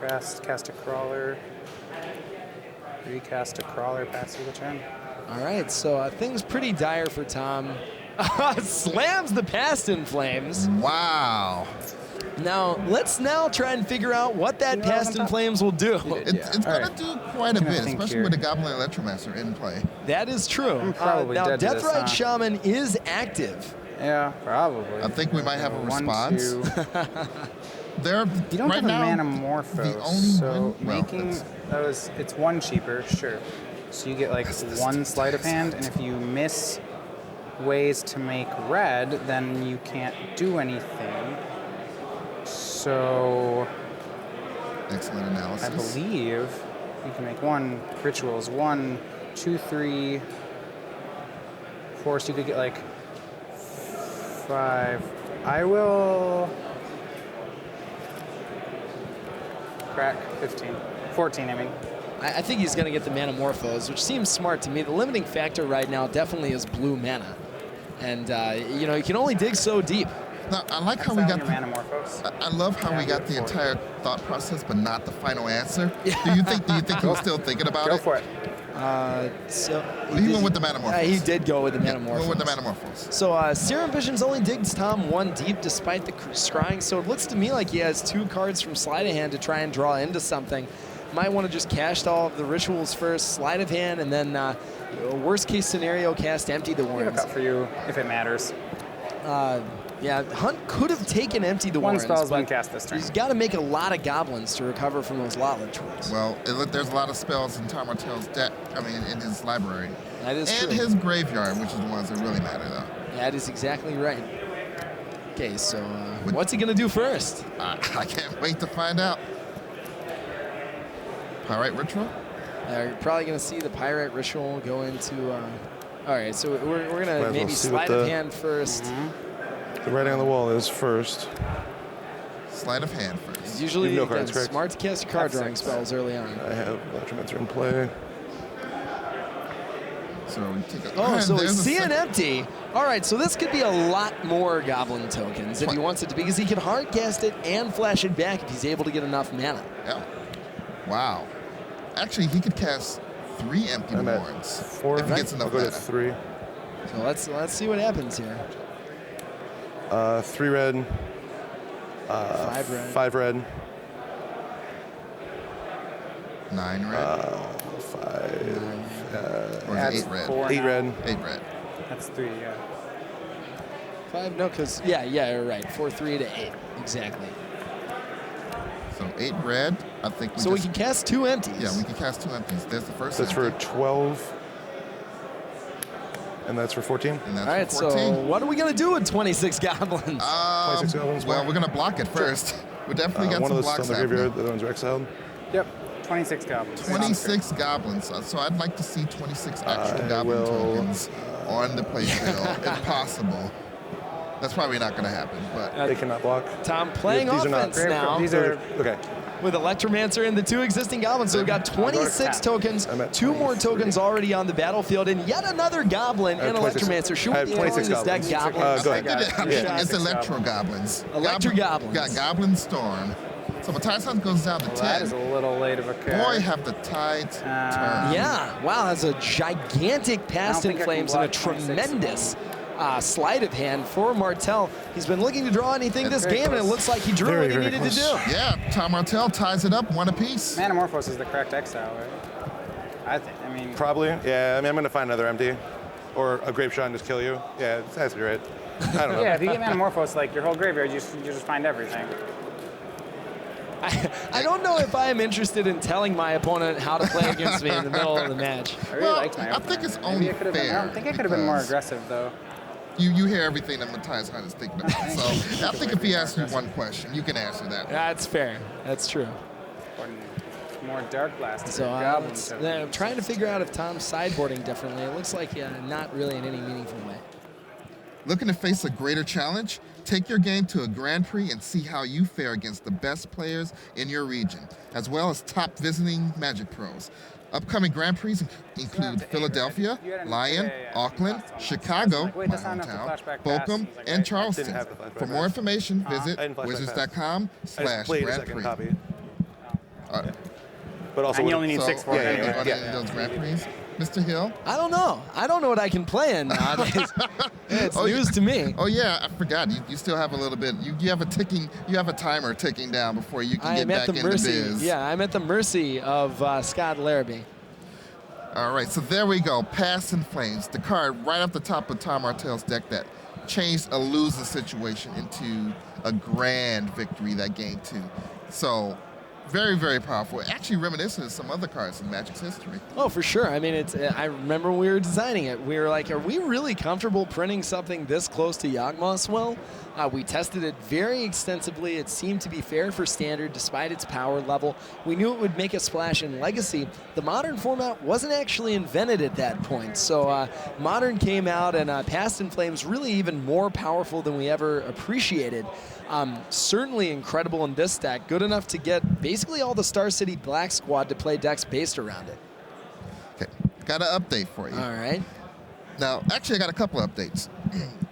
S4: Cast a crawler. Recast a crawler. Pass you the turn.
S2: All right, so things pretty dire for Tom. Slams the Past in Flames.
S1: Wow.
S2: Now, let's now try and figure out what that
S4: You know what
S2: Past
S4: I'm
S2: in Flames will do.
S1: It's
S4: All
S1: going
S4: right.
S1: to do quite a
S4: Gonna
S1: bit,
S4: think
S1: especially
S4: here.
S1: with the Goblin Electromancer in play.
S2: That is true.
S4: I'm probably
S2: now,
S4: dead to this,
S2: Deathrite
S4: huh?
S2: Shaman is active.
S4: Yeah, probably.
S1: I think we might have a
S4: 1,
S1: response.
S4: 2.
S1: They're
S4: You don't
S1: right
S4: have
S1: now,
S4: a Manamorphose,
S1: the only
S4: so
S1: one, well,
S4: making it's 1 cheaper, sure. So you get like 1 sleight of hand, and if you miss ways to make red, then you can't do anything. So
S1: excellent
S4: I
S1: analysis.
S4: believe you can make 1 rituals, 1, 2, 3, 4. So you could get like 5. I will crack 15, 14. I mean.
S2: I think he's going to get the Manamorphose, which seems smart to me. The limiting factor right now definitely is blue mana. And, you know, you can only dig so deep.
S1: Now, I like how we
S4: Found
S1: got
S4: your Manamorphose.
S1: I love how we got the entire thought process, but not the final answer. Do you think he was still thinking about
S4: Go
S1: it?
S4: for it.
S1: He went with the Manamorphose.
S2: He did go with the
S1: He
S2: Manamorphose.
S1: went with the Metamorphose.
S2: So Serum Visions only digs Tom 1 deep despite the scrying, so it looks to me like he has 2 cards from Sleight of Hand to try and draw into something. Might want to just cast all of the rituals first, Sleight of Hand, and then worst case scenario, cast Empty the
S4: We have a
S2: Warrens.
S4: cut for you if it matters.
S2: Yeah, Hunt could have taken Empty the
S4: 1
S2: Warrens,
S4: spell's been
S2: but
S4: cast this turn.
S2: he's got to make a lot of goblins to recover from those lot rituals.
S1: Well, there's a lot of spells in Tom Martell's deck, in his library.
S2: That is
S1: and
S2: true.
S1: his graveyard, which is the ones that really matter, though.
S2: That is exactly right. Okay, so what's he going to do first?
S1: I can't wait to find out. Pyrite Ritual?
S2: You're probably going to see the Pyrite Ritual go into... all right, so we're going
S3: Might
S2: to
S3: as well
S2: maybe
S3: see what
S2: Sleight of
S3: the-
S2: Hand first.
S3: The writing on the wall is first.
S1: Sleight of Hand
S2: It's
S1: first.
S2: usually
S3: You have no
S2: again,
S3: cards, correct?
S2: smart to cast your card drawing
S4: F6.
S2: spells early on.
S3: I have Electromancer in play.
S1: So we take a...
S2: Oh,
S1: and
S2: so
S1: there's
S2: it's
S1: a
S2: seeing
S1: second-
S2: empty. All right, so this could be a lot more Goblin tokens if he wants it to be, because he can hard cast it and flash it back if he's able to get enough mana.
S1: Yeah. Wow. Actually, he could cast 3 Empty
S3: I'm at
S1: Warrens
S3: 4.
S1: if he gets
S3: I'll
S1: enough
S3: go to
S1: mana.
S3: 3.
S2: So let's see what happens here.
S3: 3 red.
S2: 5 red.
S3: 5 red.
S1: 9 red.
S3: 5.
S1: or
S4: Adds
S1: is it 8 red?
S4: 4
S3: 8
S4: now.
S3: red.
S1: 8 red.
S4: That's 3, yeah.
S2: 5, no, because, yeah, you're right. 4, 3 to 8. Exactly.
S1: So 8 red. I think we
S2: So we
S1: just...
S2: can cast 2 empties.
S1: Yeah, we can cast 2 empties. There's the first
S3: That's for
S1: empty,
S3: 12. And that's for 14.
S1: and that's
S2: All right,
S1: for 14.
S2: so what are we going to do with 26 Goblins?
S3: 26 goblins.
S1: Well, we're going to block it first. We definitely got
S3: One
S1: some
S3: of those
S1: blocks
S3: still in the
S1: happening.
S3: graveyard, the other ones are exiled.
S4: Yep. 26 goblins.
S1: 26 goblins. So I'd like to see 26 actual
S3: I
S1: goblin
S3: will,
S1: tokens on the playfield, if possible. That's probably not going to happen, but
S3: They cannot block.
S2: Tom playing
S3: These are not-
S2: offense now.
S4: These are
S3: Okay.
S2: with Electromancer and the 2 existing goblins. So we've got 26 tokens, 2 more tokens already on the battlefield, and yet another goblin and Electromancer. Should we be calling this deck goblins?
S3: Go ahead.
S1: It's Electro Goblins.
S2: Electro Goblins.
S1: Got Goblin Storm. So Matthias goes down to 10.
S4: That is a little late of a card.
S1: Boy, have the tides turned.
S2: Yeah, wow, that's a gigantic Past in Flames and a tremendous sleight of hand for Martell. He's been looking to draw anything this game, and it looks like he drew what he needed to do.
S1: Yeah, Tom Martell ties it up 1 apiece.
S4: Manamorphose is the correct exile, right? I mean...
S3: Probably, yeah. I mean, I'm going to find another empty. Or a Grape Shot and just kill you. Yeah, that's actually right. I don't know.
S4: Yeah, if you get Manamorphose, like, your whole graveyard, you just find everything.
S2: I don't know if I am interested in telling my opponent how to play against me in the middle of the match.
S4: I really liked my
S1: I think it's only fair.
S4: I don't think I could have been more aggressive, though.
S1: You hear everything that Matthias Hunt is thinking about. So I think if he asks you one question, you can answer that one.
S2: That's fair. That's true.
S4: More Dark Blast.
S2: So I'm trying to figure out if Tom's sideboarding differently. It looks like not really in any meaningful way.
S1: Looking to face a greater challenge? Take your game to a Grand Prix and see how you fare against the best players in your region, as well as top visiting Magic pros. Upcoming Grand Prix include Philadelphia, Lyon, Auckland, Chicago, my hometown, Bochum, and Charleston. For more information, visit wizards.com/Grand Prix.
S3: But also,
S4: and you only need 6 for it anyway.
S1: Those Grand Prix. Mr. Hill?
S2: I don't know. I don't know what I can play in nowadays. It's news to me.
S1: Oh yeah, I forgot. You still have a little bit. You have a timer ticking down before you can get back into biz.
S2: Yeah, I'm at the mercy of Scott Larrabee.
S1: All right, so there we go. Past in Flames, the card right off the top of Tom Martell's deck that changed a losing situation into a grand victory that game 2. So very, very powerful. Actually reminiscent of some other cards in Magic's history.
S2: Oh, for sure. I mean, I remember when we were designing it, we were like, are we really comfortable printing something this close to Yawgmoth's Well? We tested it very extensively. It seemed to be fair for Standard despite its power level. We knew it would make a splash in Legacy. The Modern format wasn't actually invented at that point. So Modern came out, and Past in Flames really even more powerful than we ever appreciated. Certainly incredible in this deck. Good enough to get basically all the Star City Black squad to play decks based around it.
S1: Okay, got an update for you.
S2: All right.
S1: Now, actually, I got a couple updates.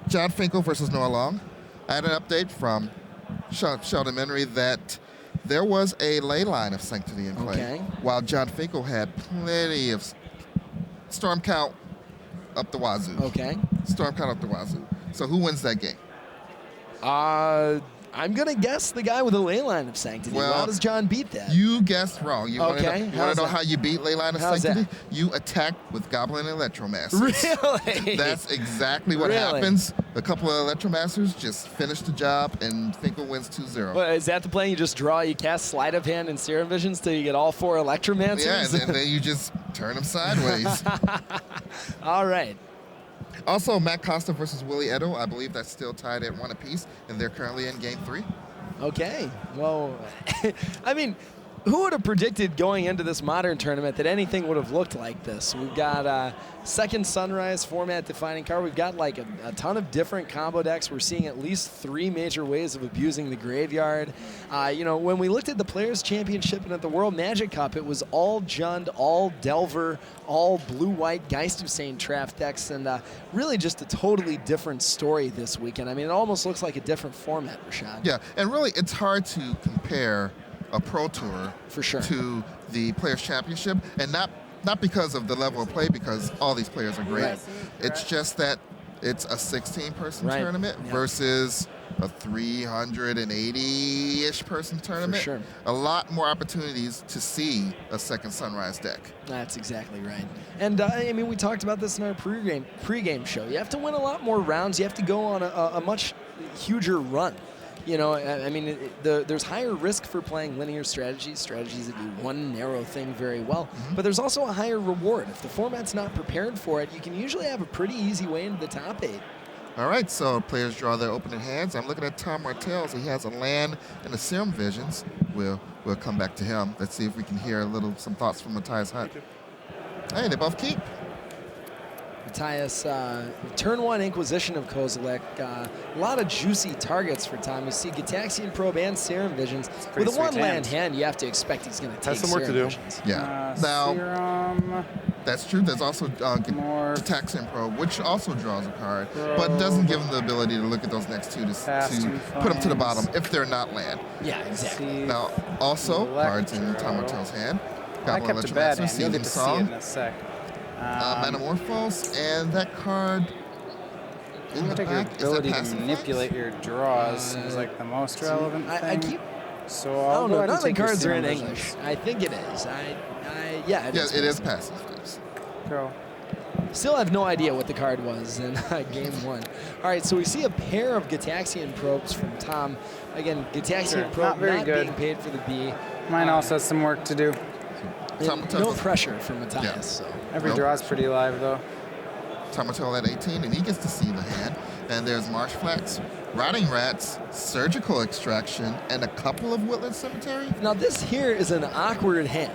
S1: John Finkel versus Noah Long. I had an update from Sheldon Menery that there was a ley line of Sanctity in play, while John Finkel had plenty of Storm Count up the wazoo.
S2: Okay.
S1: Storm Count up the wazoo. So who wins that game?
S2: I'm going to guess the guy with the ley line of Sanctity.
S1: Well,
S2: how does John beat that?
S1: You guessed wrong. You want
S2: Okay.
S1: to know how you beat ley line of
S2: How's
S1: Sanctity?
S2: that?
S1: You attack with Goblin Electromasters.
S2: Really?
S1: That's exactly what happens. A couple of Electromasters just finish the job, and Finkel wins 2-0.
S2: Well, is that the plan? You just draw, you cast Sleight of Hand and Serum Visions till you get all 4 Electromancers?
S1: Yeah, and then you just turn them sideways.
S2: All right.
S1: Also, Matt Costa versus Willie Edo. I believe that's still tied at 1 apiece, and they're currently in game 3.
S2: Okay. Well, I mean, who would have predicted going into this Modern tournament that anything would have looked like this? We've got a second Sunrise format defining card. We've got like a ton of different combo decks. We're seeing at least 3 major ways of abusing the graveyard. You know, when we looked at the Players' Championship and at the World Magic Cup, it was all Jund, all Delver, all blue-white Geist Hussein draft decks, and really just a totally different story this weekend. I mean, it almost looks like a different format, Rashad.
S1: Yeah, and really, it's hard to compare a Pro Tour
S2: for sure
S1: to the Players' Championship, and not because of the level of play, because all these players are great.
S2: Right.
S1: It's just that it's a 16-person tournament versus a 380-ish person tournament.
S2: For sure.
S1: A lot more opportunities to see a second Sunrise deck.
S2: That's exactly right. And I mean, we talked about this in our pregame show. You have to win a lot more rounds. You have to go on a much huger run. You know, I mean, there's higher risk for playing linear strategies that do one narrow thing very well. But there's also a higher reward. If the format's not prepared for it, you can usually have a pretty easy way into the top 8.
S1: All right, so players draw their opening hands. I'm looking at Tom Martell. So he has a land and a Serum Visions. We'll come back to him. Let's see if we can hear some thoughts from Matthias Hunt. Hey, they both keep.
S2: Matthias, turn 1 Inquisition of Kozilek. A lot of juicy targets for Tom. You see Gitaxian Probe and Serum Visions. With a 1-land hand, you have to expect he's going to take
S3: some work to
S2: Serum
S3: do.
S2: Visions.
S1: Yeah. Now,
S4: Serum.
S1: that's true. There's also Gitaxian Probe, which also draws a card, but doesn't give him the ability to look at those next 2 to put them to the bottom if they're not land.
S2: Yeah, exactly.
S1: Now, also, cards in Tom Martell's hand.
S4: I kept a bad hand. You'll get to see it in a sec.
S1: Metamorphose, and that card in
S4: I
S1: the
S4: think your
S1: back,
S4: ability
S1: is
S4: to
S1: that passive
S4: manipulate your draws is like the most relevant thing.
S2: I keep...
S4: So
S2: I
S4: I'll
S2: don't
S4: go
S2: know.
S4: ahead
S2: None
S4: and
S2: of the
S4: take your
S2: cards are in
S4: Serum
S2: English.
S4: Visions.
S2: I think it is. Yeah,
S1: it is passive flames.
S4: Go.
S2: Still have no idea what the card was in game 1. All right, so we see a pair of Gitaxian Probes from Tom. Again, Gitaxian Probe
S4: not
S2: being paid for the B.
S4: Mine also has some work to do.
S2: No pressure from Matthias. So.
S4: Every draw's pretty live, though.
S1: Tom Martell at 18, and he gets to see the hand. And there's Marsh Flats, Rotting Rats, Surgical Extraction, and a couple of Woodland Cemetery.
S2: Now this here is an awkward hand.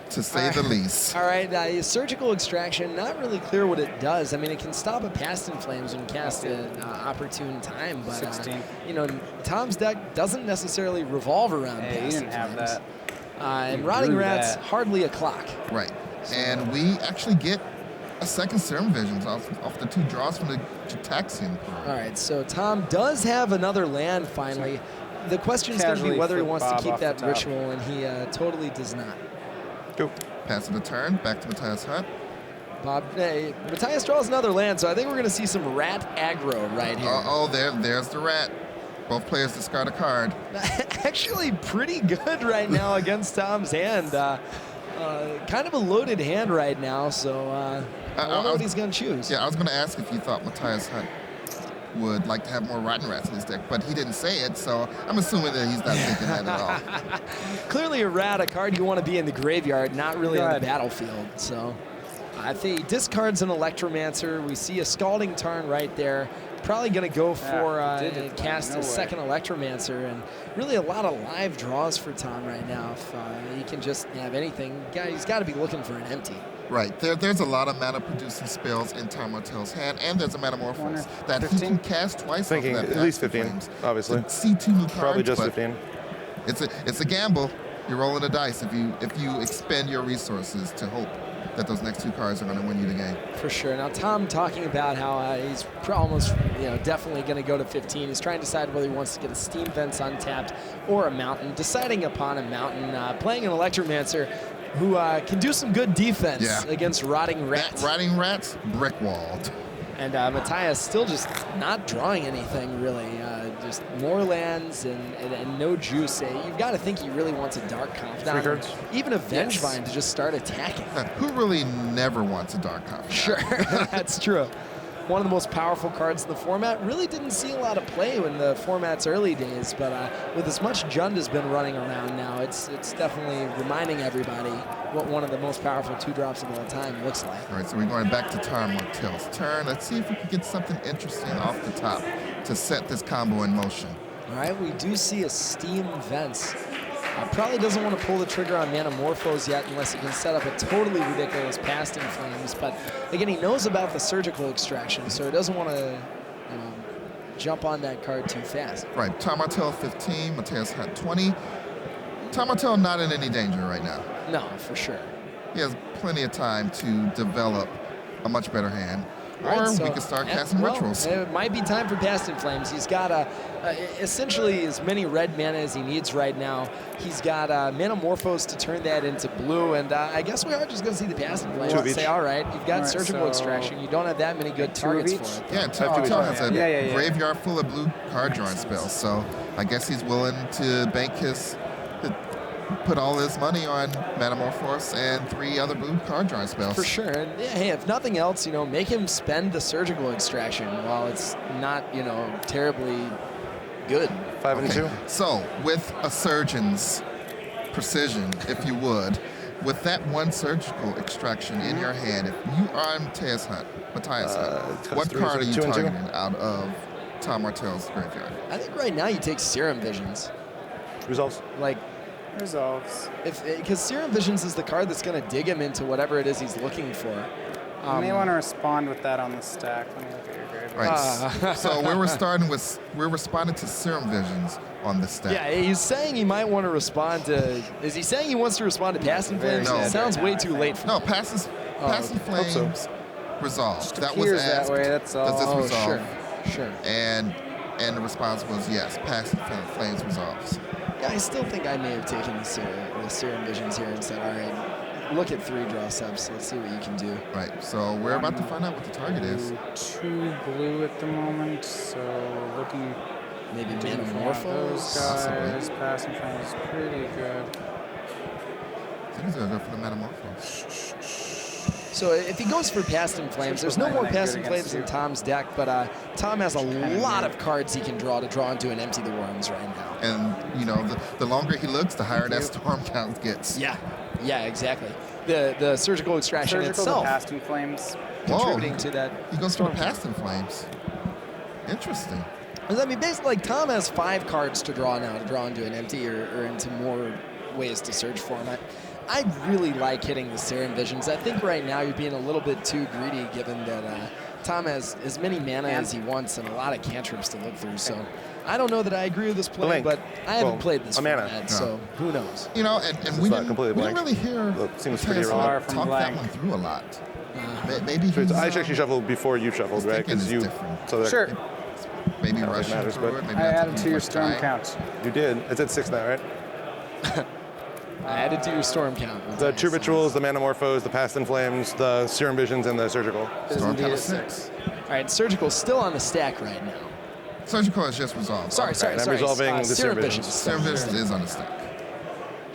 S1: To say the least.
S2: All right, Surgical Extraction, not really clear what it does. I mean, it can stop a Past in Flames when cast at opportune time, but
S4: 16.
S2: you know, Tom's deck doesn't necessarily revolve around
S4: Hey, you
S2: Past in
S4: didn't have
S2: Flames.
S4: that.
S2: And
S4: You
S2: Rotting
S4: drew
S2: Rats,
S4: that.
S2: hardly a clock.
S1: Right. And we actually get a second Serum Visions off the 2 draws from the Gitaxian Probe.
S2: All right, so Tom does have another land finally. The question is going to be
S4: Casually
S2: whether he
S4: flip
S2: wants to
S4: Bob
S2: keep
S4: off
S2: that
S4: the top.
S2: ritual, and he totally does not.
S3: Go.
S1: Pass of the turn, back to Matthias Hunt.
S2: Matthias draws another land, so I think we're going to see some rat aggro right here.
S1: There's the rat. Both players discard a card.
S2: Actually pretty good right now against Tom's hand. Kind of a loaded hand right now, so I don't know what he's going to choose.
S1: Yeah, I was going to ask if you thought Matthias Hunt would like to have more Rotten Rats in his deck, but he didn't say it, so I'm assuming that he's not thinking that at all.
S2: Clearly a rat, a card you want to be in the graveyard, not really on the battlefield. So I think he discards an Electromancer. We see a Scalding Tarn right there. Probably going to go for cast a second Electromancer, and really a lot of live draws for Tom right now. If he can just have anything, he's got to be looking for an empty.
S1: Right. There's a lot of mana-producing spells in Tom Martell's hand, and there's a Metamorphose that he can cast twice.
S3: Thinking
S1: off that
S3: at least
S1: Past in
S3: 15,
S1: Flames.
S3: obviously.
S1: To see 2 new cards,
S3: Probably just
S1: but
S3: 15.
S1: It's a gamble. You're rolling the dice if you expend your resources to hope that those next 2 cards are going to win you the game.
S2: For sure. Now, Tom talking about how he's almost, definitely going to go to 15. He's trying to decide whether he wants to get a Steam Vents untapped or a Mountain. Deciding upon a Mountain, playing an Electromancer who can do some good defense against Rotting Rats.
S1: Rotting Rats, brick walled.
S2: And Matthias still just not drawing anything, really. Just more lands and no juice. You've got to think he really wants a Dark Confidant. Even a Vengevine to just start attacking.
S1: Who really never wants a Dark Confidant?
S2: Sure, that's true. One of the most powerful cards in the format. Really didn't see a lot of play in the format's early days, but with as much Jund has been running around now, it's definitely reminding everybody what one of the most powerful 2-drops of all time looks like.
S1: All right, so we're going back to Tom Martell's turn. Let's see if we can get something interesting off the top to set this combo in motion.
S2: All right, we do see a Steam Vents. Probably doesn't want to pull the trigger on Metamorphose yet unless he can set up a totally ridiculous Past in Flames. But again, he knows about the Surgical Extraction, so he doesn't want to jump on that card too fast.
S1: Right, Tom Martell 15, Matthias Hunt 20. Tom Martell not in any danger right now.
S2: No, for sure.
S1: He has plenty of time to develop a much better hand.
S2: Right,
S1: or
S2: so,
S1: we can start casting rituals.
S2: It might be time for Past in Flames. He's got essentially as many red mana as he needs right now. He's got Metamorphose to turn that into blue, and I guess we are just going to see the Past in Flames and say, all right, you've got Surgical Extraction. You don't have that many good targets for it.
S1: Yeah, Tom Martell has a graveyard full of blue card drawing spells, so I guess he's willing to bank put all his money on Metamorphose and 3 other blue card drawing spells.
S2: For sure. And hey, if nothing else, make him spend the Surgical Extraction while it's not, terribly good.
S3: 5 and 2.
S1: So, with a surgeon's precision, if you would, with that 1 Surgical Extraction in your hand, if you are Matthias Hunt, what card are you targeting out of Tom Martell's graveyard?
S2: I think right now you take Serum Visions.
S3: Results?
S4: Resolves.
S2: Because Serum Visions is the card that's going to dig him into whatever it is he's looking for.
S4: You may want to respond with that on the stack. Let me look at your grade.
S1: Right. So we're responding to Serum Visions on the stack.
S2: Yeah, he's saying he might want to respond to. Is he saying he wants to respond to Passing Flames?
S1: No.
S2: It sounds way too late for
S1: No,
S2: me.
S1: Passing Flames resolved. That was
S4: appears
S1: asked.
S4: that way, that's all.
S1: Does this resolve?
S2: Sure.
S1: And the response was yes. Passing Flames resolves.
S2: Yeah, I still think I may have taken the Serum Visions here and said, all right, look at 3 draw subs. Let's see what you can do.
S1: Right. So we're about to find out what the target is.
S4: 2 blue at the moment, so looking
S2: Maybe
S4: for one of
S2: Metamorphose.
S4: those guys. Passing Flames is pretty good.
S1: I think he's gonna go for the Metamorphose.
S2: So if he goes for Passing Flames, there's no more Passing Flames in Tom's deck, but Tom has a lot of cards he can draw into and empty the worms right now.
S1: And you know, the longer he looks, the higher that storm count gets.
S2: Yeah, exactly. The surgical extraction itself
S4: Passing Flames.
S2: contributing to that.
S1: He goes for the Passing Flames. Interesting.
S2: I mean, basically, like, Tom has 5 cards to draw now, to draw into an empty or into more ways to search for him. I really like hitting the Serum Visions. I think right now you're being a little bit too greedy, given that Tom has as many mana as he wants and a lot of cantrips to look through. So I don't know that I agree with this play, but I haven't played this format, so who knows?
S1: You know, and we didn't really hear
S3: seems
S1: Matthias
S3: pretty irrelevant.
S1: talk that one through a lot. Maybe he's,
S3: I actually shuffled before you shuffled, right? Because you. So
S4: Sure.
S1: Maybe
S3: really
S1: rushing
S3: matters,
S1: through
S3: but-
S1: it. Maybe
S4: I
S1: not
S4: added
S1: taking
S4: to your
S1: much
S4: storm
S1: time.
S4: count.
S3: You did. It's at 6 now, right?
S2: Added to your storm count.
S3: The 2 rituals, the Metamorphose, the Passing Flames, the Serum Visions, and the Surgical.
S1: Storm count of 6.
S2: All right, Surgical's still on the stack right now.
S1: Surgical is just resolved.
S2: Sorry.
S3: and I'm resolving the
S2: Serum
S3: Serum
S2: Visions.
S1: Serum Visions is on the stack.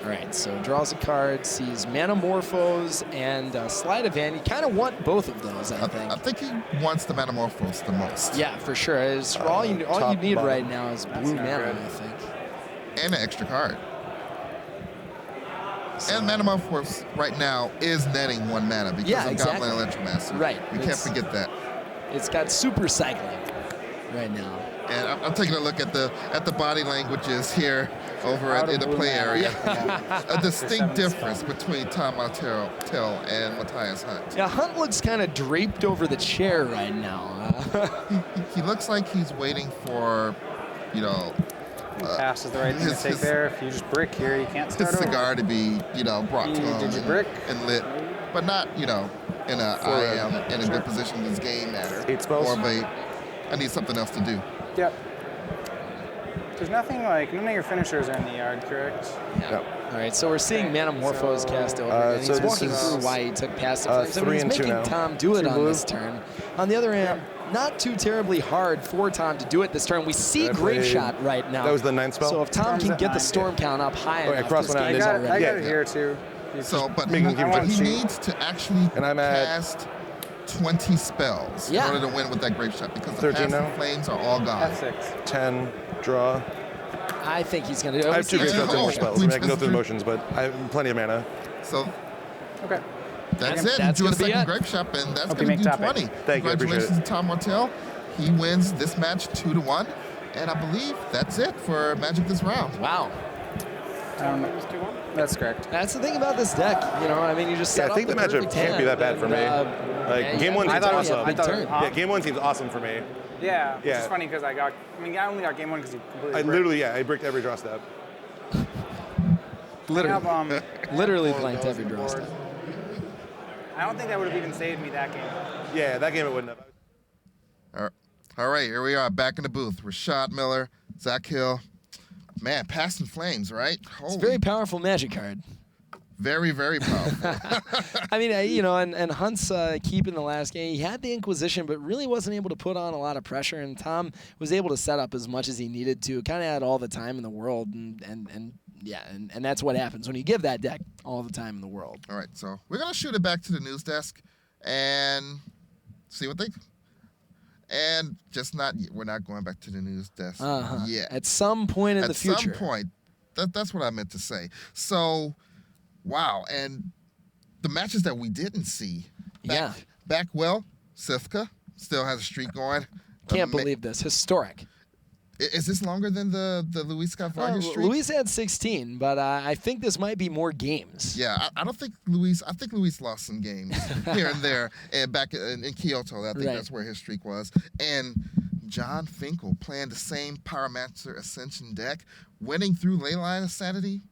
S2: All right, so draws a card, sees Metamorphose and Sleight of Hand. You kind of want both of those, I think.
S1: I think he wants the Metamorphose the most.
S2: Yeah, for sure. All you
S3: top,
S2: need
S3: bottom.
S2: right now is blue
S4: not
S2: mana,
S4: good.
S2: I think.
S1: And an extra card. And Metamorphose right now is netting 1 mana because of
S2: exactly.
S1: Goblin Electromancer.
S2: Right.
S1: We can't forget that.
S2: It's got super cycling right now.
S1: And I'm taking a look at the body languages here over in the play area. A distinct difference between Tom Martell and Matthias Hunt.
S2: Yeah, Hunt looks kind of draped over the chair right now.
S1: He looks like he's waiting for, you know,
S4: Pass is the right thing to take there. If you just brick here, you can't
S1: his
S4: start over.
S1: cigar to be, you know, brought to him
S4: Did you brick?
S1: and lit, but not, you know, in a I am in a good position in this game manner.
S3: 8 spells?
S1: Or I need something else to do.
S4: Yep. There's nothing like, none of your finishers are in the yard, correct?
S3: Yep.
S2: All right, so we're seeing Metamorphose cast over, and
S3: so
S2: he's
S3: this
S2: walking
S3: is,
S2: through why he took Passive Flames. I mean,
S3: 3
S2: he's
S3: and 2
S2: making
S3: now.
S2: Tom do it
S4: 2
S2: on
S4: blue.
S2: this turn. On the other hand, not too terribly hard for Tom to do it this turn. We see
S3: I
S2: Grave
S3: played-
S2: Shot right now.
S3: That was the 9th spell?
S2: So if Tom
S4: Storm's
S2: can
S4: at
S2: get the
S4: 9,
S2: storm count up high
S3: Okay,
S2: enough,
S3: cross
S2: this
S3: went out
S2: game
S3: and
S2: is
S3: did-
S2: already
S4: I got it here too.
S1: So, but
S3: Making
S1: he
S3: him cheat.
S1: needs to actually
S3: And I'm at-
S1: cast 20 spells in order to win with that Grape Shot because the
S3: 13
S1: passive
S3: now?
S1: flames are all gone.
S4: F6.
S3: 10, draw.
S2: I think he's going to do it.
S3: I have 2 Grape Shots and more spells. I mean, I can go through the
S1: We
S3: motions, but I have plenty of mana.
S1: So
S4: Okay.
S1: that's
S2: Yeah,
S1: it.
S2: that's
S1: You do a
S2: gonna be
S1: second
S2: it.
S1: Grape Shot, and that's
S4: Hope
S1: going
S4: you
S1: to
S4: make
S1: do
S4: top
S1: 20.
S4: eight.
S3: Thank you, I appreciate
S1: Congratulations
S3: it.
S1: to Tom Martell. He wins this match 2-1, and I believe that's it for Magic this round.
S2: Wow.
S4: That's correct.
S2: That's the thing about this deck. You know, I mean, you just
S3: Yeah,
S2: set
S3: I think
S2: up
S3: the matchup
S2: perfect
S3: can't be that
S2: hand,
S3: bad for me.
S2: and,
S3: Like,
S2: yeah,
S3: game
S2: you
S3: one
S2: have
S3: seems
S2: to
S3: awesome.
S2: have a big turn.
S3: Yeah, game 1 seems awesome for me.
S4: Yeah, which
S3: Yeah.
S4: is funny because I only got game 1 because you completely
S3: I
S4: bricked.
S3: literally, I bricked every draw step.
S2: Literally,
S4: I have,
S2: literally
S1: Four
S2: blanked
S1: goes
S2: every
S1: on
S2: draw
S1: board.
S2: step.
S4: I don't think that would have even saved me that game.
S3: Yeah, that game it wouldn't have.
S1: All right, here we are back in the booth. Rashad Miller, Zach Hill. Man, Passing Flames, right?
S2: It's a very powerful Magic card.
S1: Very, very powerful.
S2: I mean, you know, and Hunt's keeping the last game. He had the Inquisition, but really wasn't able to put on a lot of pressure. And Tom was able to set up as much as he needed to. Kind of had all the time in the world, and that's what happens when you give that deck all the time in the world.
S1: All right, so we're gonna shoot it back to the news desk and see what they. And just not, we're not going back to the news desk yet.
S2: At some point in the future.
S1: At some point, that's what I meant to say. So, wow, and the matches that we didn't see. Well, Sifka still has a streak going.
S2: Can't believe this. Historic.
S1: Is this longer than the Luis Vargas streak?
S2: Luis had 16, but I think this might be more games.
S1: Yeah, I don't think Luis. I think Luis lost some games here and there, and back in Kyoto, I think that's where his streak was. And John Finkel playing the same Pyromancer Ascension deck, winning through Leyline of Sanity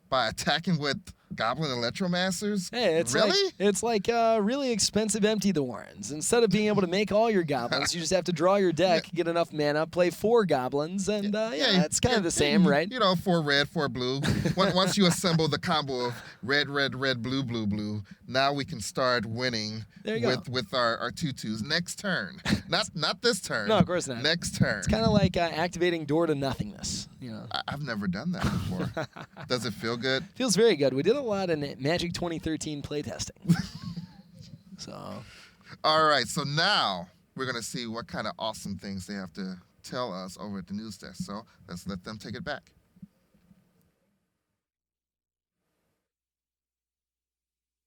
S1: by attacking with Goblin Electromasters?
S2: Hey, it's like really expensive Empty the Warrens. Instead of being able to make all your goblins, you just have to draw your deck, get enough mana, play 4 goblins, and it's kind of the same, right?
S1: 4 red, 4 blue. Once you assemble the combo of red, red, red, blue, blue, blue, now we can start winning with our 2/2s next turn. Not this turn.
S2: No, of course not.
S1: Next turn.
S2: It's kind of like activating Door to Nothingness.
S1: I've never done that before. Does it feel good?
S2: Feels very good. We did a lot in Magic 2013 playtesting.
S1: All right, so now we're going to see what kind of awesome things they have to tell us over at the news desk. So let's let them take it back.